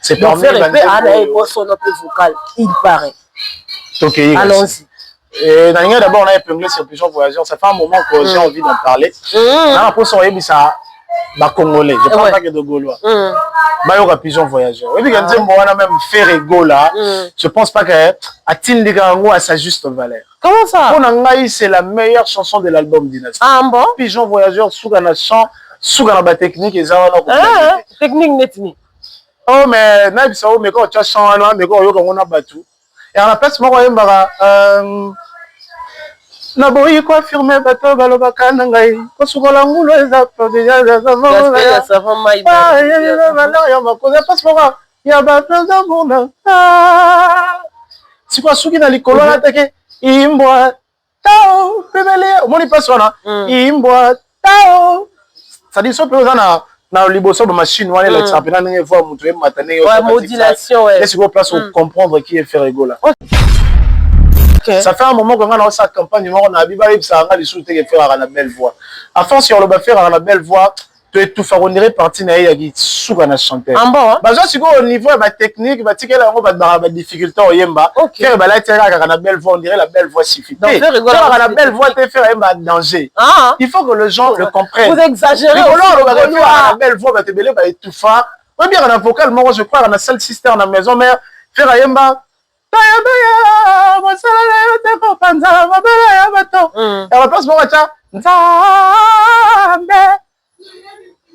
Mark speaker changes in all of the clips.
Speaker 1: C'est
Speaker 2: donc
Speaker 1: parmi
Speaker 2: les son vocal, il paraît.
Speaker 1: Allons-y. Et d'abord on a épinglé sur Pigeon Voyageur. Ça fait un moment que j'ai envie d'en parler. On a pour son ça Congolais. Je parle pas que de Gaulois. Bayoka Pigeon Voyageur. Et puis quand on a même fait rigola, je pense pas que Atindigango a sa juste valeur.
Speaker 2: Comment ça?
Speaker 1: Pour c'est la meilleure chanson de l'album Dynasty.
Speaker 2: Ah bon?
Speaker 1: Pigeon Voyageur sous un chant, sous un technique et ça
Speaker 2: technique netni.
Speaker 1: Oh mais na biso mais quand tu as chanté mais quand on a battu. Et on a place moi na boyi ko affirmer bato balobaka na ngai ko sukola ngulo eza provision za
Speaker 2: savon mai
Speaker 1: ya bato za mona si quoi suki na likolo na teke imbwa tao pebele moni pasona imbwa tao ça dit so pe na na liboso ba machine wana la tsapena ndenge voix mutu e matane
Speaker 2: modulation
Speaker 1: est-ce qu'on place pour comprendre qui est Ferrego là. Ça fait un moment qu'on a dans sa campagne on a biba et ça a les sous te faire à la belle voix. À force si on le faire à la belle voix tu tout faire on dirait partie na ya qui souka na chanter. Bah ça c'est au niveau ba technique ba tikela ngo ba difficulté au yemba. Faire ba la tera à la belle voix on dirait la belle voix suffit. Faire à la belle voix te faire un danger. Il faut que les gens le comprennent.
Speaker 2: Vous exagérez.
Speaker 1: La belle voix va te belé ba étouffa. Ou bien un vocal moi je crois on a seul système dans la maison mais faire un yemba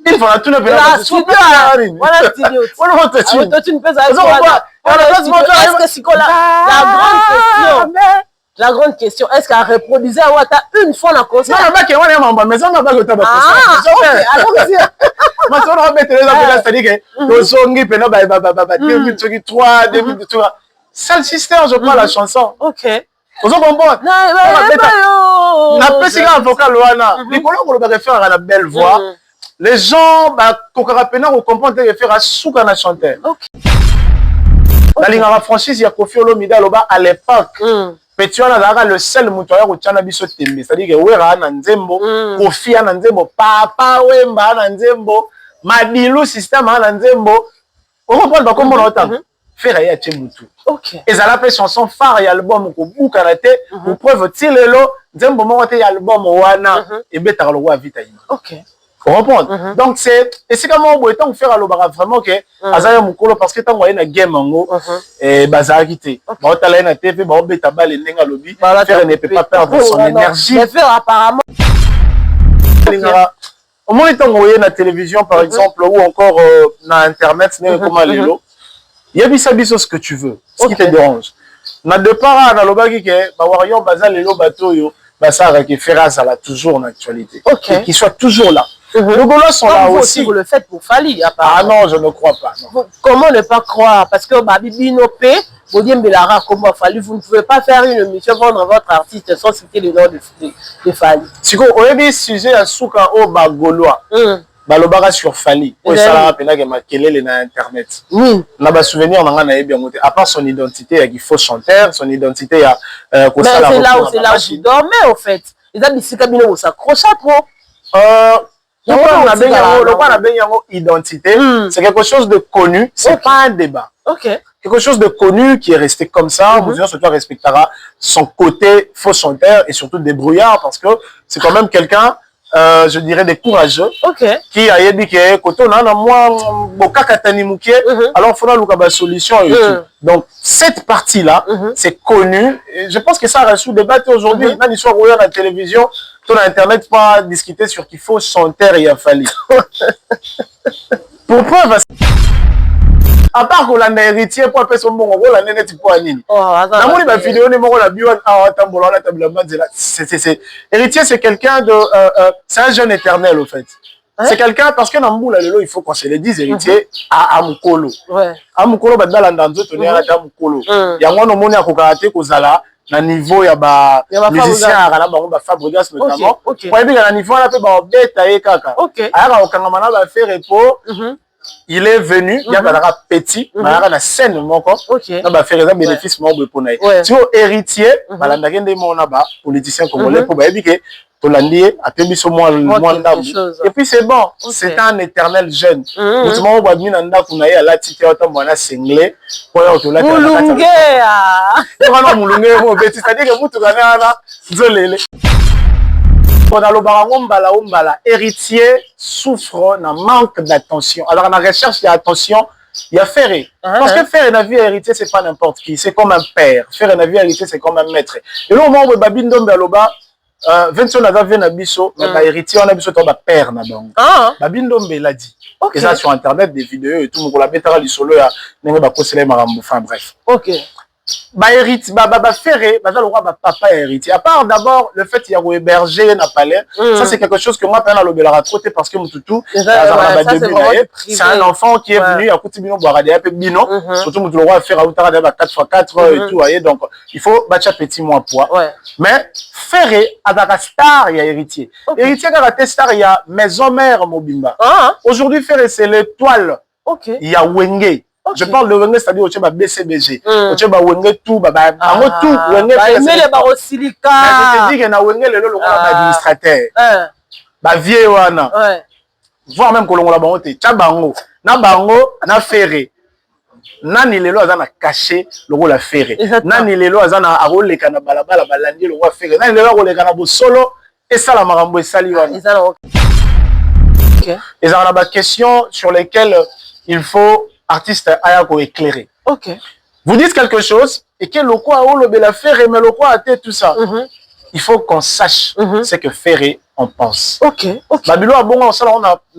Speaker 1: il faut la tourner
Speaker 2: la grande question, est-ce qu'elle reproduisait une fois la concert?
Speaker 1: Non, mais on n'a pas le temps. C'est le système, je crois, la chanson.
Speaker 2: Ok.
Speaker 1: Vous comprenez? On a plus un vocal loana. Les collègues on va faire à la belle voix. Les gens, Kokarapena, on comprend que faire à souk à chanter. La ligne à la franchise, il y a Kofi Olomide à l'époque. Mais tu as le seul moutoir où tu as biso tembe. C'est-à-dire que Wera Nanzembo, Kofi Nanzembo, Papa Wemba Nanzembo, Madilu système Nanzembo. On comprend comment on entend. Faire ya Tchemutu.
Speaker 2: Ok.
Speaker 1: Et ça l'appelle chanson phare et album ko bukarate pour preuve tilelo Nzembo mo te album wana et beta le roi vita ima.
Speaker 2: Ok.
Speaker 1: Vous comprenez? Donc c'est et c'est comment on peut faire le bara vraiment que azaya mukolo parce que tant na game ngo et bazarité. Ba otala na TV ba beta balle ndenga lobi faire ne peut pas perdre son énergie.
Speaker 2: Mais faire apparemment
Speaker 1: au moins tant on na télévision par exemple ou encore na internet n'est comment lelo. Il y a biso ce que tu veux, ce qui te dérange. Na de part na lobaki ke ba warion bazal lelo bato yo ba ça qui fera ça là toujours en actualité. Qui soit toujours là. Les Gaulois sont là aussi.
Speaker 2: Vous le faites pour Fali apparemment.
Speaker 1: Ah non, je ne crois pas. Non.
Speaker 2: Comment ne pas croire? Parce que Babibi Nopé, Bodiem Belara, comment Fali, vous ne pouvez pas faire une émission vendre votre artiste sans citer le nom de Fali. Si vous
Speaker 1: avez sujet à Souka au Gaulois. Balobara sur Fali. Oui, ça l'a rappelé que ma kelele na internet. Na ba souvenir na ngana bien monté. À part son identité, il y a faux chanteur, son identité il y a
Speaker 2: mais c'est là où je dormais au fait. Ils ont dit si cabine où ça crochat trop.
Speaker 1: On a bien identité. C'est quelque chose de connu. C'est pas un débat. Quelque chose de connu qui est resté comme ça. Vous surtout respectera son côté faux chanteur et surtout débrouillard parce que c'est quand même quelqu'un. Je dirais des courageux qui a dit que quand on a moi alors il faudra trouver une solution et tout. Donc cette partie là c'est connu et je pense que ça reste sous débat aujourd'hui dans l'histoire où il y a la télévision sur internet pas discuter sur qu'il faut chanter et il a fallu pour preuve à part qu'on l'a héritier pour appeler son bon rôle la nene tu peux nini na moni ba vidéo ni moko la biwa tambola la table manzela c'est héritier c'est quelqu'un de c'est un jeune éternel au fait c'est quelqu'un parce que na mbula lelo il faut qu'on se le dise héritier à mukolo ba dala ndanzo to ni ala mukolo yango no moni akokate kozala na niveau ya ba musicien na bango ba Fabregas notamment pour bien na niveau na pe ba beta e kaka aya okanga na ba faire repos. Il est venu, il y a un petit, il y a une scène, il y a un bénéfice pour nous. Si vous héritier, il y a un politicien congolais pour dire que Tolandier, a payé biso moi et puis c'est bon, c'est un éternel jeune. Vous m'avez badmi nanda kunaye à la tite autant mwana singlé pour autola
Speaker 2: Mulunge ah.
Speaker 1: Non mulunge mo beti c'est-à-dire que vous tukana na zolele. On a le barangon mbala héritier souffre d'un manque d'attention. Alors la recherche d'attention, il y a Ferré. Parce que Ferré n'a vu héritier, c'est pas n'importe qui, c'est comme un père. Ferré n'a vu héritier, c'est comme un maître. Et là au moment où Babine Dombeloba Vincent avait vu Nabiso, mais héritier on a biso ton père na donc. Babine Dombe l'a dit. Et ça sur internet des vidéos et tout le monde la mettra du solo ya nenga ba kosele marambo enfin bref.
Speaker 2: OK.
Speaker 1: Héritier Ferré le roi papa héritier à part d'abord le fait qu'il y a héberger na palais ça c'est quelque chose que moi pendant l'obélara trotté parce que Mututu c'est un enfant qui est venu à côté bino boarade un peu bino surtout le roi faire autara de 4x4 et tout voyez donc il faut battre petit moins poids mais Ferré avec star il y a héritier héritier quand star il y a maison mère Mobimba aujourd'hui Ferré c'est l'étoile il y a Wenge. Je parle de Wenge, c'est-à-dire au Tchèba BCBG. Au Tchèba Wenge tout, tout, Wenge
Speaker 2: mais les barosilica.
Speaker 1: Mais je te dis que na Wenge le roi administrateur. Vieux wana. Voir même que l'on l'a bangote. Tchabango, na bango, na ferré. Nani lelo azana caché le roi la ferré. Nani lelo azana arole kana balabala balandi le roi ferré. Nani lelo arole kana bo solo et ça la marambo et sali wana. Et ça on a des questions sur lesquelles il faut artiste ayako éclairé. Vous dites quelque chose et que le quoi ou le bela Ferré mais le quoi a tout ça. Il faut qu'on sache ce que Ferré on pense. Babilo a bon on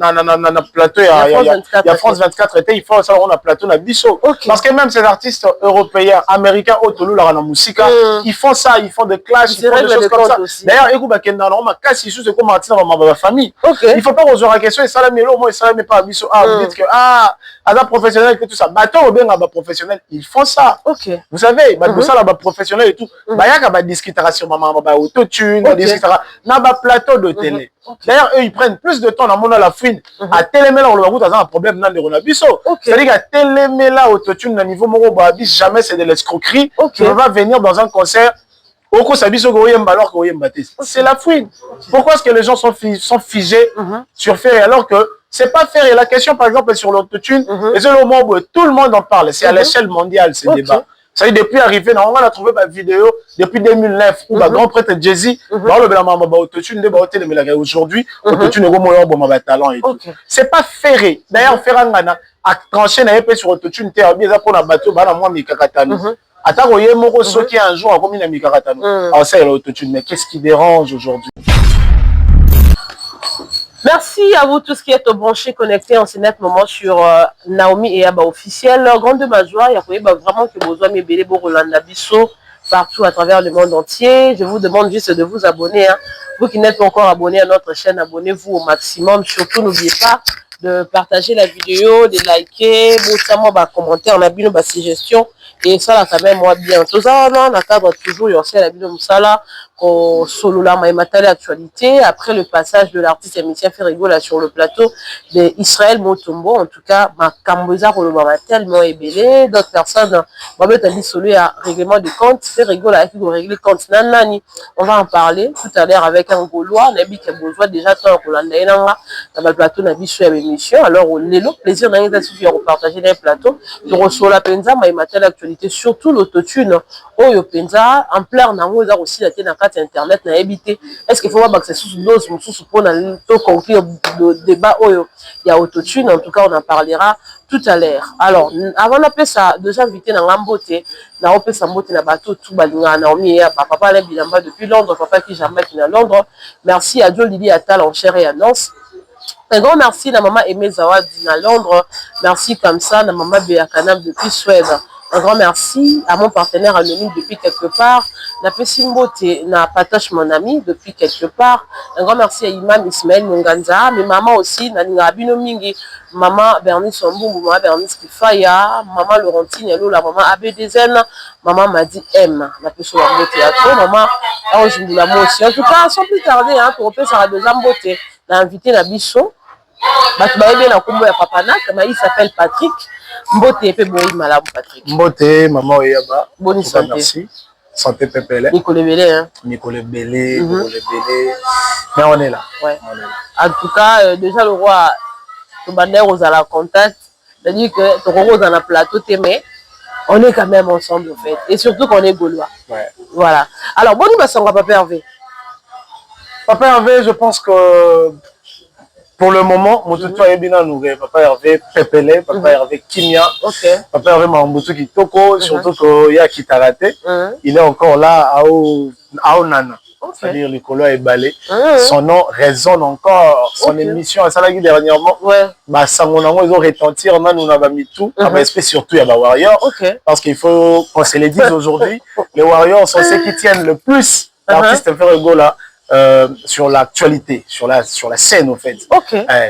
Speaker 1: a na plateau il y a France 24 était il faut ça on a plateau na biso parce que même ces artistes européens américains autour la na musique ils font ça ils font des clashs ils font des choses comme ça. D'ailleurs écoute bakenda na ma casse c'est comme artiste dans ma famille. Il faut pas poser la question et ça la melo moi ça mais pas biso vous dites que ada professionnel que tout ça bateau ou bien ba professionnel ils font ça. Vous savez ba ça là ba professionnel et tout ba yaka ba discutera sur maman ba autotune ba discutera na ba plateau de télé. D'ailleurs, eux, ils prennent plus de temps dans mon la fouine à téléméla, on le voit dans un problème dans le Ronabiso. C'est-à-dire qu'à téléméla, autotune, au niveau moro, jamais c'est de l'escroquerie. Tu vas venir dans un concert, c'est la fouine. Pourquoi est-ce que les gens sont figés sur Ferré alors que c'est pas Ferré? La question, par exemple, est sur l'autotune, et c'est le moment où tout le monde en parle. C'est à l'échelle mondiale, ce débat. Ça y est, depuis arrivé, on a trouvé ma vidéo depuis 2009 où le grand prêtre Jay-Z, aujourd'hui, autotune est comme un talent et tout. C'est pas Ferré. D'ailleurs, Ferré a tranché sur autotune, t'es bien pour la bateau, moi, Mikakatano. Attends, vous voyez, Moro Soki un jour a commis la Mikakatano. Alors, ça, il l'autotune, mais qu'est-ce qui dérange aujourd'hui?
Speaker 2: Merci à vous tous qui êtes branchés, connectés en ce net moment sur Naomi et Abba officiel. Grande de ma joie, il y a vraiment que besoin de Bélé Rolanda Bisso partout à travers le monde entier. Je vous demande juste de vous abonner. Vous qui n'êtes pas encore abonnés à notre chaîne, abonnez-vous au maximum. Surtout, n'oubliez pas de partager la vidéo, de liker, de commenter, on a bien nos suggestions. Et ça, là, quand même, moi, bien. Tout ça, on a cadre toujours, il y a aussi la vidéo de ça, solo là, actualité. Après le passage de l'artiste émission Ferrigo là sur le plateau d'Israël Motombo, en tout cas, ma Kamboza Rolobama tellement ébélé. D'autres personnes, Babet a dit solo à règlement de compte. Ferrigo là, qui doit régler compte. Nanani, on va en parler tout à l'heure avec un Gaulois. Nabi qui a besoin déjà de Rolanda Enanga dans le plateau Nabi sur l'émission. Alors, on est le plaisir d'un de repartager les plateaux. Je reçois la Penza, ma actualité, surtout l'autotune. Oyo Penza, en plein nango, ils ont aussi la télé internet na habité. Est-ce qu'il faut voir que c'est sous dose pour conclure le débat il y a autotune, en tout cas on en parlera tout à l'heure. Alors avant d'appeler ça déjà invité dans l'amboté na opé sa mbote na bateau tout balinga Naomi et papa la bilamba depuis Londres, papa qui jamais qui à Londres. Merci à Joe Lily Attal en chair et annonce. Un grand merci à maman Aimé Zawadi à Londres. Merci comme ça à maman Béakanam depuis Suède. Un grand merci à mon partenaire anonyme depuis quelque part. Na Pessimbote, na Patoche mon ami depuis quelque part. Un grand merci à Imam Ismaël Munganza, mais maman aussi, na Abino Mingi, maman Bernice Ombungu, maman Bernice Kifaya, maman Laurentine Yalo, la maman ABDZN, maman Madi M, na Pessimbote Théâtre, maman Anjindula aussi. En tout cas, sans plus tarder, pour repérer ça de Zambote, na invité na Bisso. Tu vas bien na combo ya Papanak, il s'appelle Patrick. Mbote pe boyi malamu Patrick.
Speaker 1: Mbote maman Oyaba.
Speaker 2: Bonne santé.
Speaker 1: Merci. Santé Pépélé.
Speaker 2: Nicolas Belé, hein.
Speaker 1: Nicolas Belé, mais on est là.
Speaker 2: Ouais. On est là. En tout cas, déjà le roi, le bandeur aux à la contact, c'est-à-dire que le roi dans le plateau, mais on est quand même ensemble, en fait. Et surtout qu'on est gaulois.
Speaker 1: Ouais.
Speaker 2: Voilà. Alors, bon, il va s'en Papa Hervé.
Speaker 1: Papa Hervé, je pense que pour le moment, Motutu Ayebina Nouré, Papa Hervé Pépélé, Papa Hervé Kimia, Papa Hervé Mambutu Kitoko, surtout qu'il y a Kitarate, il est encore là à Onana. C'est-à-dire le colo est balé. Son nom résonne encore. Son émission à Salagi dernièrement, Sangonango, ils ont retenti, on a nous mis tout, respect surtout il y a les Warriors. Parce qu'il faut qu'on se le dise aujourd'hui, les Warriors sont ceux qui tiennent le plus l'artiste Ferrego là. Sur l'actualité, sur la scène, en fait.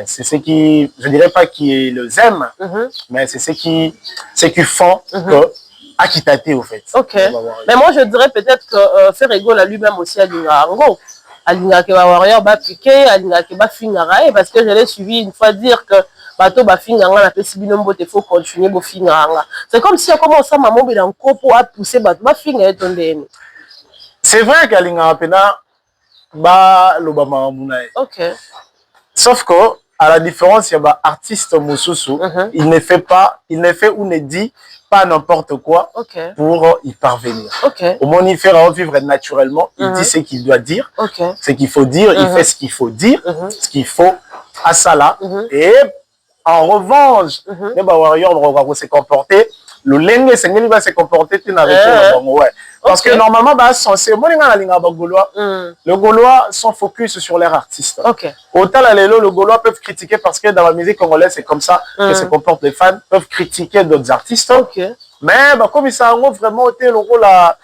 Speaker 1: C'est ce qui, je dirais pas qui les aiment, mais c'est ce qui font que Akitate, au fait.
Speaker 2: Mais moi, je dirais peut-être que Ferrego là lui-même aussi a dit Rango. Alinga ke Warrior ba piqué, alinga ke ba fingara, parce que je l'ai suivi une fois dire que bateau ba fingara la pesibino mbote faut continuer bo fingara. C'est comme si on commence à maman dans copo à pousser bateau ba fingara tondeni.
Speaker 1: C'est vrai qu'alinga pena ba lobama munae. Sauf que à la différence il y a artiste Mosusu, il ne fait ou ne dit pas n'importe quoi pour y parvenir. Au moins il fait vivre naturellement, il dit ce qu'il doit dire, ce qu'il faut dire, il fait ce qu'il faut dire, ce qu'il faut à ça là. Et en revanche, les Warriors vont se comporter, le lengue c'est va se comporter parce que normalement censé le Gaulois sont focus sur leurs artistes. Autant le Gaulois peuvent critiquer parce que dans la musique congolaise c'est comme ça que se comportent les fans, peuvent critiquer d'autres artistes. Mais comme ça vraiment été le rôle à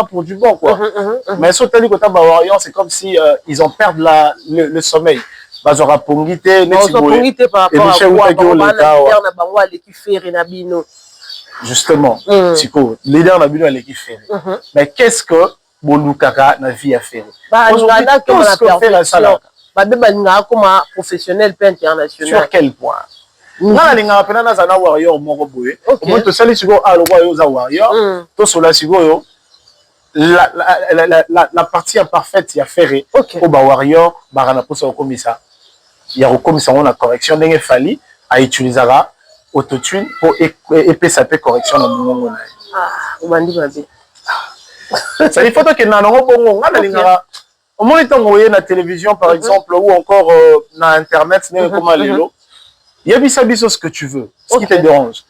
Speaker 1: pour du bon quoi. Mais sur tel côté c'est comme si ils ont perdu le sommeil. Bazora pongite
Speaker 2: par rapport à justement
Speaker 1: Chico leader na bino l'équipe ferré. Mais qu'est-ce que bolukaka na vie à faire
Speaker 2: professionnel peu international
Speaker 1: sur quel point na linga pena na zana warrior moko boye on to sali siko a le royaume za warrior to sola siko la partie imparfaite ya ferré au ba warrior barana posa comme ça il y a comme ça on a correction ndenge fali a utiliser autotune pour épaisser sa correction dans mon moment. Ça il faut que nanongo bongo ngana linga au moins tant voyer na télévision par exemple ou encore na internet n'est comme lelo il y a biso ce que tu veux ce qui te dérange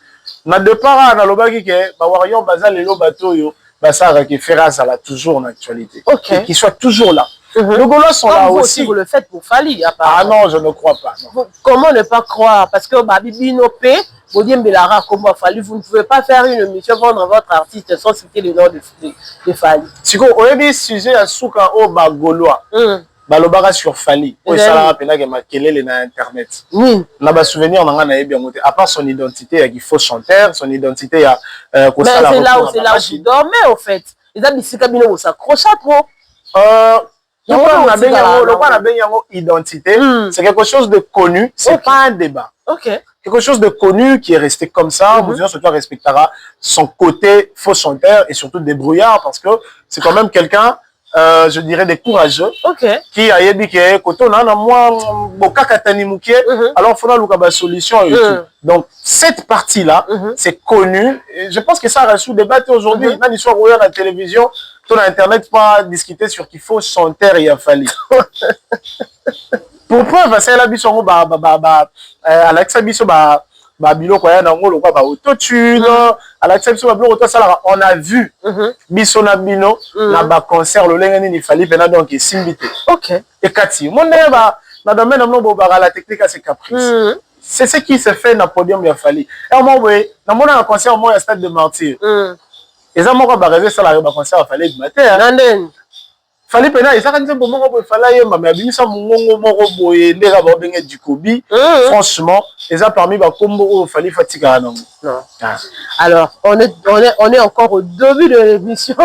Speaker 1: na départ na lobaki ke ba warrior bazal lelo bato yo basara qui fera ça là toujours en actualité qui soit toujours là. Les Gaulois sont là aussi.
Speaker 2: Vous le faites pour Fali.
Speaker 1: Ah non, je ne crois pas.
Speaker 2: Non. Comment ne pas croire? Parce que Babibino P, Bodiem Belara, comme Fali, vous ne pouvez pas faire une émission vendre votre artiste sans citer le nom de Fali.
Speaker 1: Si vous avez un sujet à Souka au Gaulois, balobara sur Fali, ou ça la peine que ma kelele na internet. Na ba souvenir on en a bien monté. À part son identité, il faut chanteur, son identité il y a.
Speaker 2: Mais c'est là où vous dormez au fait. Les amis, si Kabino s'accroche trop.
Speaker 1: Identité, c'est quelque chose de connu, c'est pas un débat. Quelque chose de connu qui est resté comme ça, vous respectera son côté faux chanteur et surtout débrouillard parce que c'est quand même quelqu'un, je dirais, des courageux qui a dit que quand on a moi alors il faudra une solution et tout. Donc cette partie là c'est connu et je pense que ça reste sous débat aujourd'hui dans l'histoire où il y a la télévision sur internet pas discuter sur qu'il faut chanter et il a fallu pour preuve c'est la biso Alexa biso bilo kwa na ngolo kwa autotune Alexa biso bilo to sala on a vu biso na bino na ba concert le lengeni ni fali pena donc simbité et kati mon na domaine no la technique c'est caprice c'est ce qui se fait na podium ya fali et moi ouais na mona concert moi à stade de martyr et ça moko ba rêver ça la ba concert fali du matin fali pena et ça quand bon moko fala ye mama bimisa mongongo moko boye ndeka ba benga dikobi franchement et ça parmi ba kombo fali fatika non.
Speaker 2: Alors on est encore au début de l'émission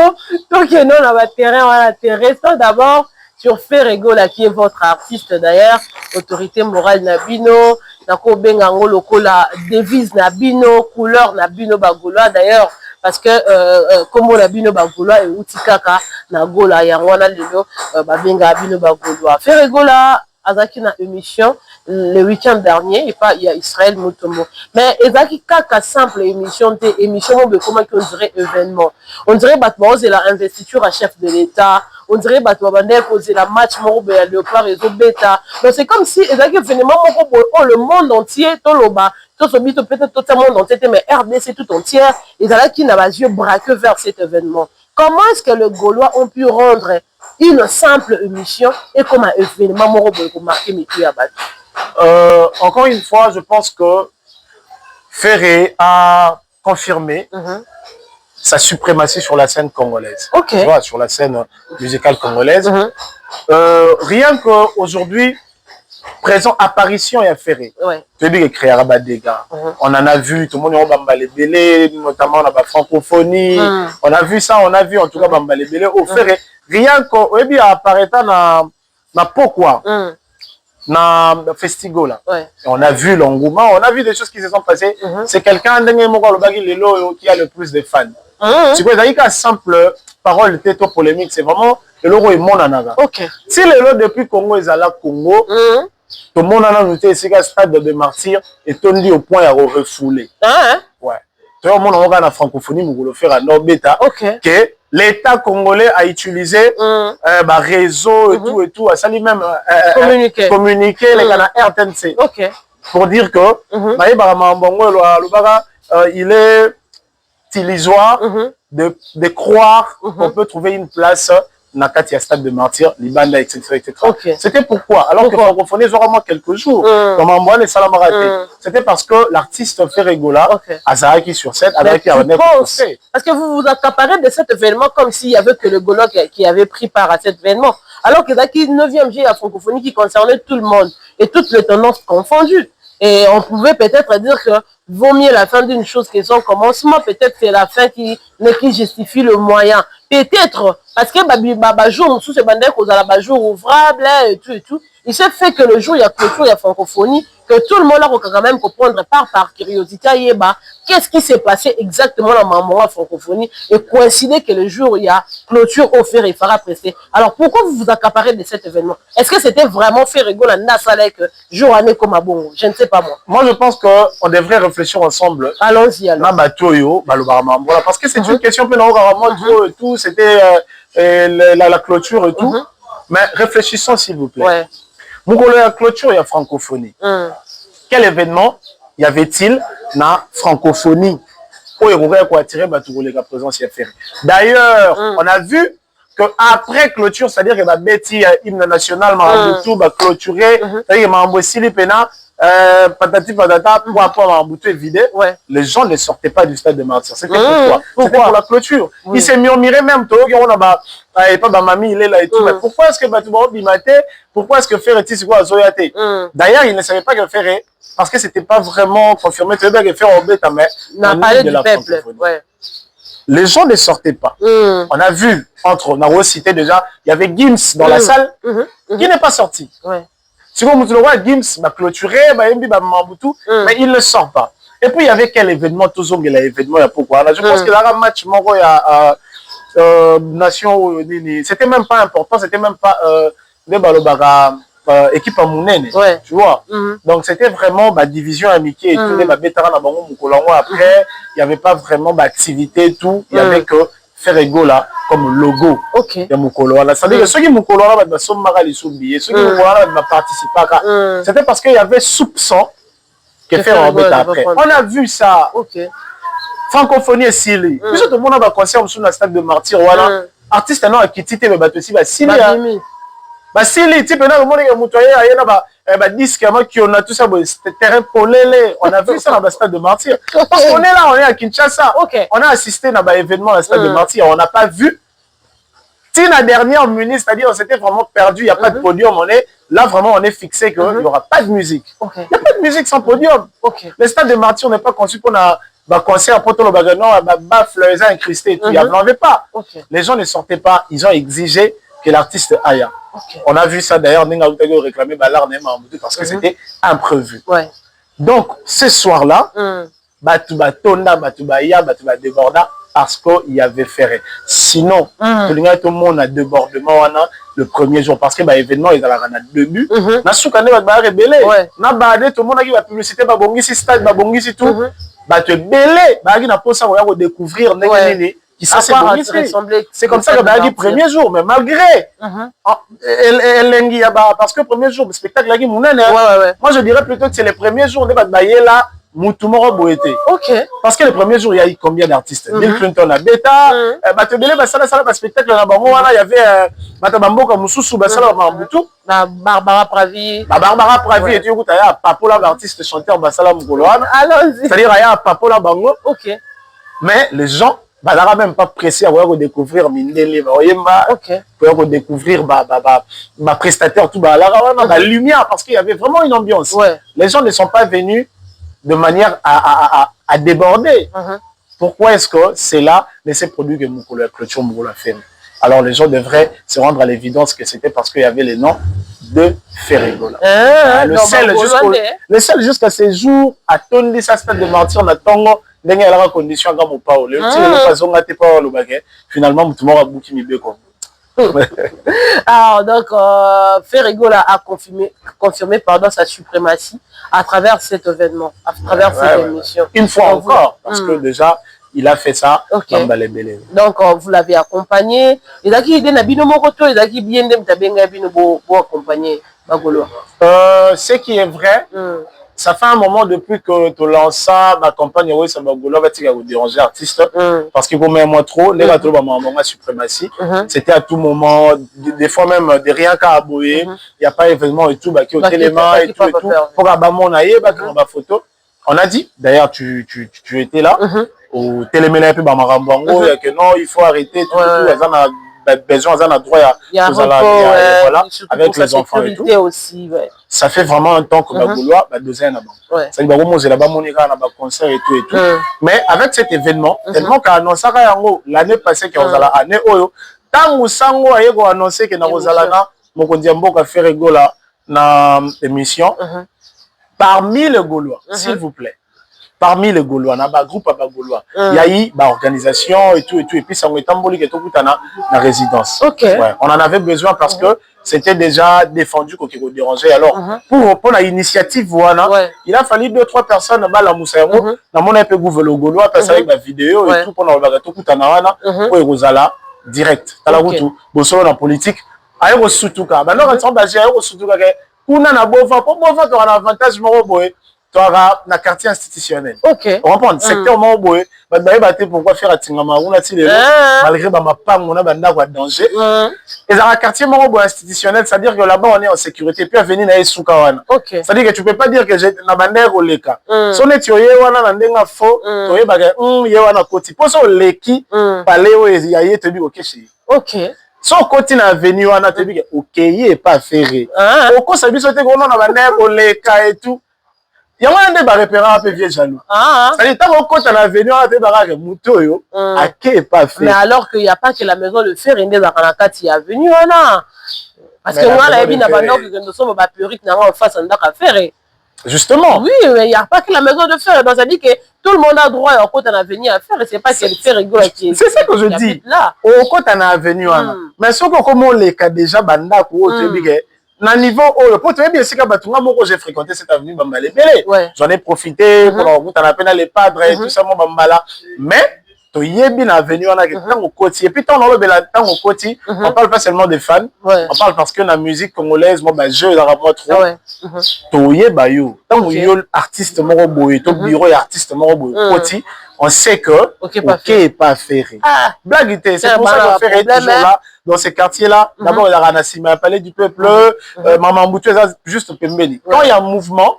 Speaker 2: donc non on va terrain voilà terrestre d'abord sur Ferrego là qui est votre artiste d'ailleurs autorité morale Nabino nako benga ngolo kola devise Nabino couleur Nabino bagoloa d'ailleurs parce que comme on a bino bagola et utikaka na gola yangwana lelo babenga bino bagola faire gola azaki na émission le week-end dernier et pas il y a Israël Mutombo mais ezaki kaka simple émission comment on dirait événement on dirait batbo c'est la investiture à chef de l'État on dirait batbo bandé poser la match moko ya Léopard et bêta donc c'est comme si ezaki événement moko le monde entier toloba tout ce bito peut-être tout le monde entier mais RDC tout entier ezalaki na yeux braqués vers cet événement. Comment est-ce que les Gaulois ont pu rendre une simple émission et comme un événement pour marquer mes pieds à battre?
Speaker 1: Encore une fois, je pense que Ferré a confirmé sa suprématie sur la scène congolaise.
Speaker 2: Okay.
Speaker 1: Tu vois, sur la scène musicale congolaise. Rien qu'aujourd'hui, présent apparition et Ferré.
Speaker 2: Ouais.
Speaker 1: Tu as vu qu'il créé des dégâts. On en a vu, tout le monde a bambé les bélés, notamment la francophonie. On a vu ça, on a vu en tout cas bambé les bélés. Au Ferré, rien qu'au apparaître na pourquoi na festival là.
Speaker 2: Ouais.
Speaker 1: On a vu l'engouement, on a vu des choses qui se sont passées. C'est quelqu'un qui a le plus de fans. Tu vois, il y a une simple parole tête polémique, c'est vraiment le logo est mon anaga.
Speaker 2: Okay.
Speaker 1: Si le logo depuis Congo est à la Congo, tout le monde a noté ici qu'à stade de martyr et on dit au point à refouler. Ouais. Tu vois, on a la francophonie, nous le faire à Nord-Beta. Que l'État congolais a utilisé réseau et tout, ça lui même communiquer les canaux RTNC. Pour dire que il est illusoire de croire qu'on peut trouver une place dans le stade de martyr, Libanda, etc. C'était pourquoi? Alors que francophonie, vraiment quelques jours, comme en Boine et Salamaraté. C'était parce que l'artiste Ferré Gola, Azaraki sur scène, avec
Speaker 2: parce que vous vous accaparez de cet événement comme s'il n'y avait que le Gola qui avait pris part à cet événement. Alors que Zaki, 9e G, la francophonie qui concernait tout le monde et toutes les tendances confondues. Et on pouvait peut-être dire que vaut mieux la fin d'une chose que son commencement. Peut-être c'est la fin qui justifie le moyen. Peut-être, parce que jour, sous ce bandit, qu'on a la jour ouvrable et tout. Il s'est fait que le jour, il y a clôture, il y a francophonie, que tout le monde a quand même comprendre par curiosité, qu'est-ce qui s'est passé exactement dans ma moment francophonie et coïncider que le jour, il y a clôture au fer et fera presser. Alors, pourquoi vous vous accaparez de cet événement? Est-ce que c'était vraiment fait rigoler à Nasalek, jour année comme à Bongo? Je ne sais pas moi.
Speaker 1: Moi, je pense qu'on devrait réfléchir ensemble.
Speaker 2: Allons-y alors.
Speaker 1: Parce que c'est une question et tout, c'était la clôture et tout. Mais réfléchissons s'il vous plaît.
Speaker 2: Ouais.
Speaker 1: La clôture, il y a francophonie. Quel événement y avait-il dans la francophonie pour attirer la présence? D'ailleurs, on a vu qu'après clôture, c'est-à-dire que la Betty, hymne national, Maraboutou, clôturé, c'est-à-dire que Maraboussili, Pena, patati patata, pour après Maraboutou est vidé, les gens ne sortaient pas du stade de martyr. C'était pourquoi? C'était pour la clôture. Il s'est murmuré même, et pas mamie, il est là et tout. Mais pourquoi est-ce que Batouba Bimate, pourquoi est-ce que Ferré Tissi quoi Zoyate? D'ailleurs, il ne savait pas que Ferré, parce que c'était pas vraiment confirmé, tu veux bien que Ferré Obeta, mais
Speaker 2: on a parlé du peuple.
Speaker 1: Les gens ne sortaient pas. On a vu, on a recité déjà, il y avait Gims dans la salle qui n'est pas sorti. Si vous le voyez, Gims va clôturer, mais il ne sort pas. Et puis il y avait quel événement, toujours il y a l'événement, il y a pourquoi. Je pense qu'il y a un match, il y a nation, c'était même pas important, c'était même pas équipe à Mounene, tu vois. Donc c'était vraiment division amitié et tout, après, il n'y avait pas vraiment d'activité et tout, il y avait que Ferrego là comme logo de Mukolo. C'est-à-dire que ceux qui Mukolo là sont marrés ceux qui Mukolo là participent. C'était parce qu'il y avait soupçon que Ferrego après. On a vu ça. Francophonie et Sili. Puis tout le monde a concert sur la stade de martyr. Voilà. Artiste non qui tite mais aussi Sili. Sili type là le monde est mutoyé il y a disque qui on a tout ça terrain polélé. On a vu ça dans le stade de martyr. Parce qu'on est là, on est à Kinshasa. On a assisté à un événement dans le stade de martyr. On n'a pas vu. Si la dernière minute, c'est-à-dire on s'était vraiment perdu, il n'y a pas de podium, on est là vraiment on est fixé qu'il n'y aura pas de musique. Il n'y a pas de musique sans podium. Le stade de martyr n'est pas conçu pour un concert pour tout le bagage, non, baffle, les incrustés et tout. Il n'y en avait pas. Les gens ne sortaient pas, ils ont exigé que l'artiste aille. On a vu ça d'ailleurs, Ninga Outego réclamé Ballard parce que c'était imprévu. Donc ce soir-là, Batouba Tonda, Batouba Ya, Batouba Deborda, parce qu'il y avait ferré. Sinon, tout le monde a débordement le premier jour parce que l'événement est dans la début. Na soukane ba rebelle. Na badé tout le monde a la publicité ba bongisi stade ba bongisi tout. Ba te belé ba na posa ko découvrir nene qui ça c'est comme ça que ba premier jour mais malgré parce que premier jour le spectacle là moi je dirais plutôt que c'est le premier jour de ba là Moutoumoro Boété.
Speaker 2: Ok.
Speaker 1: Parce que le premier jour, il y a eu combien d'artistes? Bill Clinton a Beta, Batebele, Basala, spectacle, il y avait Matabamboka Moussoussou, Basala, Mamboutou.
Speaker 2: Barbara Pravi.
Speaker 1: Barbara Pravi, et tu écoutes, il y a Papola, l'artiste chanteur, Basala Moukoloane.
Speaker 2: Allons-y.
Speaker 1: C'est-à-dire, il y a Papola Bango.
Speaker 2: Ok.
Speaker 1: Mais les gens, bah, n'ont même pas pressé à redécouvrir Mindele, pour redécouvrir ma prestataire, tout, la lumière, parce qu'il y avait vraiment une ambiance. Les gens ne sont pas venus de manière à déborder. Pourquoi est-ce que c'est là, mais ces produits que Moukolo, Clôture Moukolo a fait? Alors les gens devraient se rendre à l'évidence que c'était parce qu'il y avait les noms de Ferrigola. Le seul jusqu'à ces jours, à Tondi, ça se fait de mentir, on a Tongo, il y a la condition à Gamo Paolo. Finalement, tout le monde a bouqué mi comme.
Speaker 2: Alors, donc, Ferrigola a confirmé sa suprématie à travers cet événement, à travers cette émission.
Speaker 1: Une fois encore, parce que déjà, il a fait ça.
Speaker 2: Donc, vous l'avez accompagné. Les acquis de Nabino Moroto, les acquis bien de Tabenga Bino pour accompagner Bagolo.
Speaker 1: Ce qui est vrai, ça fait un moment depuis que tu lances ça, ma campagne, oui, ça va déranger artiste, parce qu'il faut même moi trop, les gars, ma suprématie, c'était à tout moment, des fois même, de rien qu'à abouiller, il n'y a pas d'événement et tout, qui au téléma et tout, pour abamonaye, ma photo. On a dit, d'ailleurs, tu étais là, au téléména, et puis, il y a que non, il faut arrêter, tout, besoin d'un droit voilà, avec les enfants et tout.
Speaker 2: Aussi,
Speaker 1: ça fait vraiment un temps que Bagoulois deuxième c'est un concert et tout. Mais avec cet événement, tellement qu'a annoncé l'année passée que vous allez année oyo tant musango aye ko annoncer que na rozalana mokondi mboka Ferrigola na émission parmi les Gaulois, s'il vous plaît. Parmi les Gaulois, na groupe à Gaulois, il y a eu organisation et tout, et puis ça on est emboli que tout na résidence. On en avait besoin parce que c'était déjà défendu qu'on ne dérangeait. Alors, pour l'initiative, il a fallu 2-3 personnes à la Moussaïro, dans mon épée le Gaulois, parce avec ma vidéo et tout, pour direct. Dans la route, dans la politique, aéro Soutouka. Maintenant, on va dire aéro Soutouka. On a un avantage, tu auras un quartier institutionnel. On va prendre le secteur Moroboé. Pourquoi faire à Tingama malgré ma femme, on a un danger. Et dans un quartier Moroboé institutionnel, c'est-à-dire que là-bas, on est en sécurité. Puis à venir à Soukawana. C'est-à-dire que tu ne peux pas dire que j'ai un bannière au Leka. Si on est tué, on a un faux, tu es bagué, il y a un côté. Pour ça, Leki, Paléo et Yaye, tu dis, ok. Si on continue à venir, on a te dit, ok, il n'est pas ferré. Pourquoi ça veut dire qu'on a un bannière au Leka et tout? Il y a un débat référent un peu vieux jaloux. C'est-à-dire, tant qu'on a venu, on a fait barrage Moutoyo, à qui est pas fait.
Speaker 2: Mais alors qu'il n'y a pas que la maison de fer, il y a des est venu, voilà. Parce que moi, la vie n'a pas que nous sommes pas puriques, nous avons face à un faire.
Speaker 1: Justement.
Speaker 2: Oui, mais il n'y a pas que la maison de fer. Donc, ça dit que tout le monde a droit à côté d'un avenir à faire. Et c'est pas que le fer rigole qui est.
Speaker 1: C'est ça que je dis. Au côté d'un avenir, mais ce qu'on les cas déjà, banda, ou na niveau oyo po toyebi esika batunga moko j'ai fréquenté cette avenue Bambala ebele j'en ai profité pour la route à la peine les padres et tout ça mon Bambala mais toyebi na avenue on a que tant au côté et puis tant dans le tant au côté on parle pas seulement des fans on parle parce que la musique congolaise moi bah je dans rapport trop toyeba yo tant yo artiste moko boye to bureau et artiste moko boye côté on sait que ok est pas ferré blague c'est pour ça que ferré toujours là dans ces quartiers-là, d'abord, il y a Ranasima, Palais du Peuple, Maman Boutou, juste Pembeli. Quand il y a un mouvement,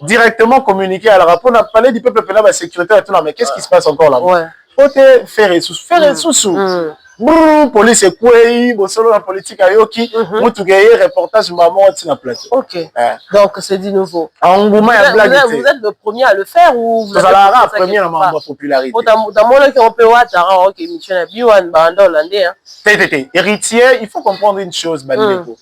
Speaker 1: directement communiqué à la rapport, on a Palais du Peuple, la sécurité, et tout là, mais qu'est-ce qui se passe encore là? Côté Ferré sous. Police et quoi, solo la politique à Yoki, Moutougaye, reportage, maman, on tient plateau.
Speaker 2: Donc, c'est du nouveau.
Speaker 1: Engouement et blague.
Speaker 2: Vous êtes le premier à le faire ou vous
Speaker 1: êtes le premier à ma popularité?
Speaker 2: Dans mon cas, on peut voir, ok, Michel Biwan, Bando, Landé.
Speaker 1: Héritier, il faut comprendre une chose, Baneko.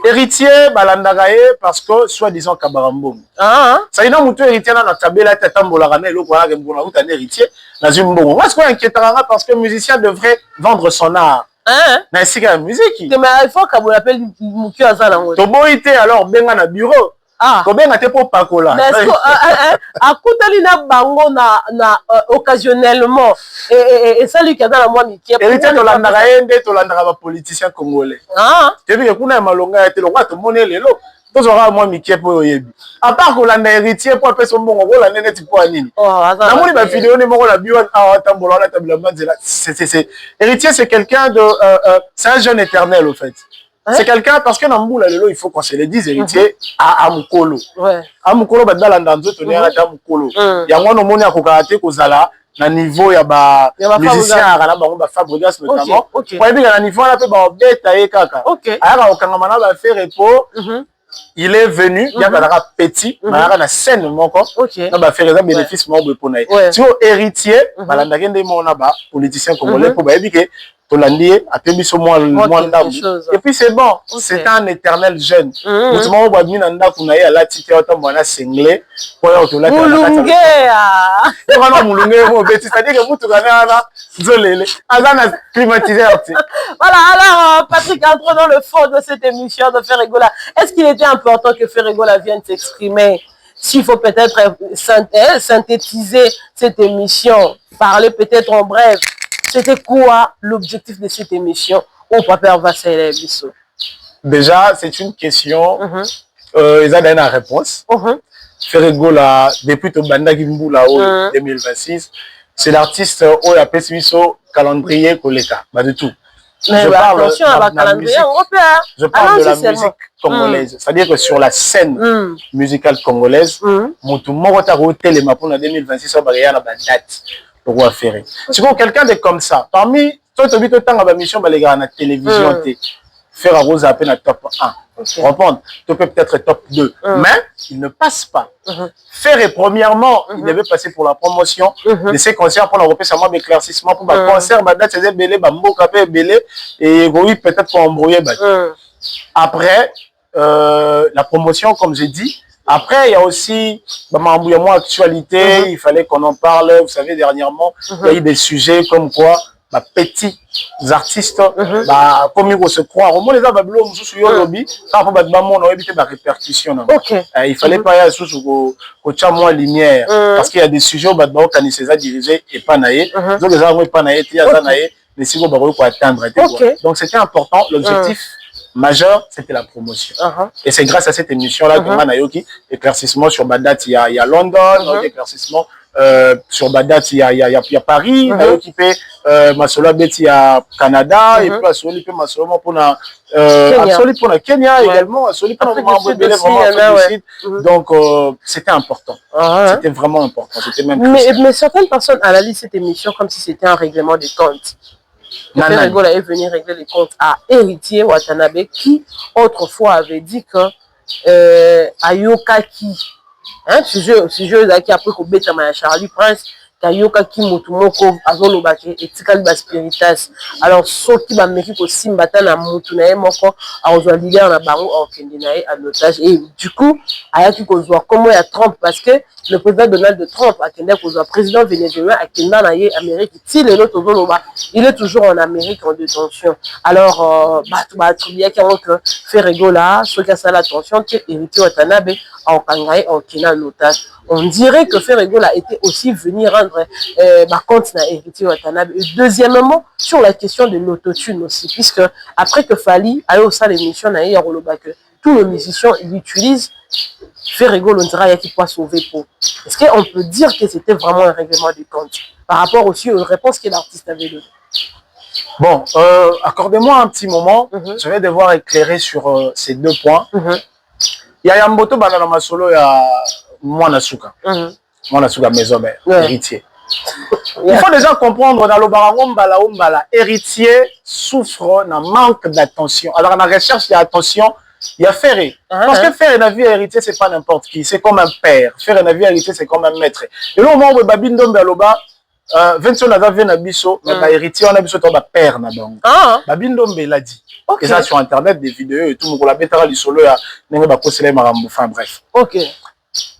Speaker 1: héritier balandagaye parce que soi-disant kabarambo. Ça y est, non, héritier na tabela tatambola rana eloko wana kembona uta héritier na zimbongo. Moi ce qui inquiétera parce que musicien devrait vendre son art. Na sika la musique.
Speaker 2: Mais il faut qu'on appelle Muki Azala.
Speaker 1: Toboité alors benga na bureau. Kobenga te pour pakola.
Speaker 2: Mais est-ce que akutali na bango na occasionnellement et ça lui qui a dans la moi Miki.
Speaker 1: Héritier to landaka ende to landaka ba politicien congolais. Tu vu que kuna malonga ya te longa to mone lelo. Tozora moi Miki po yebi. À part ko landa héritier pour appeler son bongo ko landa neti po anini. Na moni ba vidéo ni moko la biwa tambola na tabla manzela. C'est héritier c'est quelqu'un de c'est un jeune éternel au fait. C'est quelqu'un, parce que dans Mboula, il faut qu'on se le dise, héritier, à Mukolo. À Mukolo, dans l'andanzo, tu es à Mukolo. Il y a un moment où il y a un niveau, il y a des musiciens, il y a des Fabregas notamment. Pour dire un niveau, il y a des bêtes, kaka. Alors, quand on a fait repos, il est venu, il y a un petit, il y a une scène, il a fait des bénéfices pour nous. Si vous héritier, il y a des politiciens congolais pour dire que Tolandier a tenu sur moi et puis c'est bon, c'est un éternel jeune. Mutumo ba mina nda kuna ya lati te autant mwana singlé pour ya otolaka
Speaker 2: mulunge
Speaker 1: non mulunge mo beti c'est-à-dire que mutu kana na zolele azana climatiseur.
Speaker 2: Voilà, alors Patrick, entrons dans le fond de cette émission de Ferregola. Est-ce qu'il était important que Ferregola vienne s'exprimer? S'il faut peut-être synthétiser cette émission, parler peut-être en bref. C'était quoi l'objectif de cette émission au Papa Vassel Bisso?
Speaker 1: Déjà, c'est une question. Ils ont donné la réponse. Ferregola, depuis le Banda Gimbula 2026, c'est l'artiste où il appelle Bisso calendrier Koleka. Pas du tout.
Speaker 2: Mais je parle attention à la calendrier européen.
Speaker 1: Je parle de la musique congolaise. C'est-à-dire que sur la scène musicale congolaise, Moutou Morota Rotel et Mapona 2026, on va regarder la date. Tu vois quelqu'un de comme ça, parmi toi, tu as vu que tu as une mission à la télévision, faire un rose à peine à top 1. Comprendre, tu peux peut-être top 2, mais il ne passe pas. Faire, premièrement, il devait passer pour la promotion de ces concerts pour l'Europe, ça m'a éclaircissement pour le concert, c'est belé, bambo, capé, belé, et oui, peut-être pour embrouiller. Après, la promotion, comme j'ai dit. Après, il y a aussi, il y a moins actualité, il fallait qu'on en parle. Vous savez, dernièrement, il y a eu des sujets comme quoi, petits artistes, comme ils se croient. Au moins, les Babylons, sur le lobby, on a évité la répercussion. Il fallait pas y aller sur le moins lumière. Parce qu'il y a des sujets où on a dirigé et pas naïe. Donc, les gens n'ont pas naïe, il y a naïe, mais si on va atteindre. Donc, c'était important. L'objectif majeur, c'était la promotion. Et c'est grâce à cette émission-là que Manayoki, éclaircissement sur Badat, il y a London, éclaircissement sur Badat, il y a Paris, Nayoki fait Masolo Bet, il y a Canada, et puis Asoli fait Masolo pour la Kenya également, Asoli pour la donc c'était important. C'était vraiment important.
Speaker 2: Mais certaines personnes analysent cette émission comme si c'était un règlement des comptes. Ferregola est venu régler les comptes à Héritier Watanabe qui autrefois avait dit que Ayokaki, sujet qui a pris au Bétamaya Charlie Prince, Kayoka ki mutumoko azolobake etikali ba spiritas. Alors ceux qui va mettre au simbata na mutu na moko azwa leader na bango okende na en otage et du coup ayaki kozwa comment ya Trump parce que le président Donald Trump a kende kozwa président vénézuélien a kenda na ye Amérique ti lelo tozoloba il est toujours en Amérique en détention. Alors ba tribia ki que Ferregola ceux qui a ça l'attention que Héritier Watanabe en kangaye en kena en otage. On dirait que Ferregola était aussi venu rendre compte à Héritier Watanabe. Et deuxièmement, sur la question de l'autotune aussi, puisque après que Fali a eu au sein de l'émission, que tous les musiciens l'utilisent, Ferregola, on dirait qu'il peut sauver pour. Est-ce qu'on peut dire que c'était vraiment un règlement de compte par rapport aussi aux réponses que l'artiste avait données?
Speaker 1: Bon, accordez-moi un petit moment. Je vais devoir éclairer sur ces deux points. Il y a Yamboto Banana Masolo, il y a Mwanasuka. Mwanasuka maison mère, héritier. Il faut déjà comprendre dans le Barangombala, héritier souffre d'un manque d'attention. Alors, dans la recherche d'attention, il y a Ferré. Parce que Ferré, la vie héritier, c'est pas n'importe qui. C'est comme un père. Ferré, la vie héritier, c'est comme un maître. Et là, au moment où Babindom Baloba, Vincent naza ve na biso ba héritier on a biso to ba père na bango ba bindombe l'a dit et ça sur internet des vidéos et tout mo la betara lisolo ya ndenge ba kosela makambo enfin bref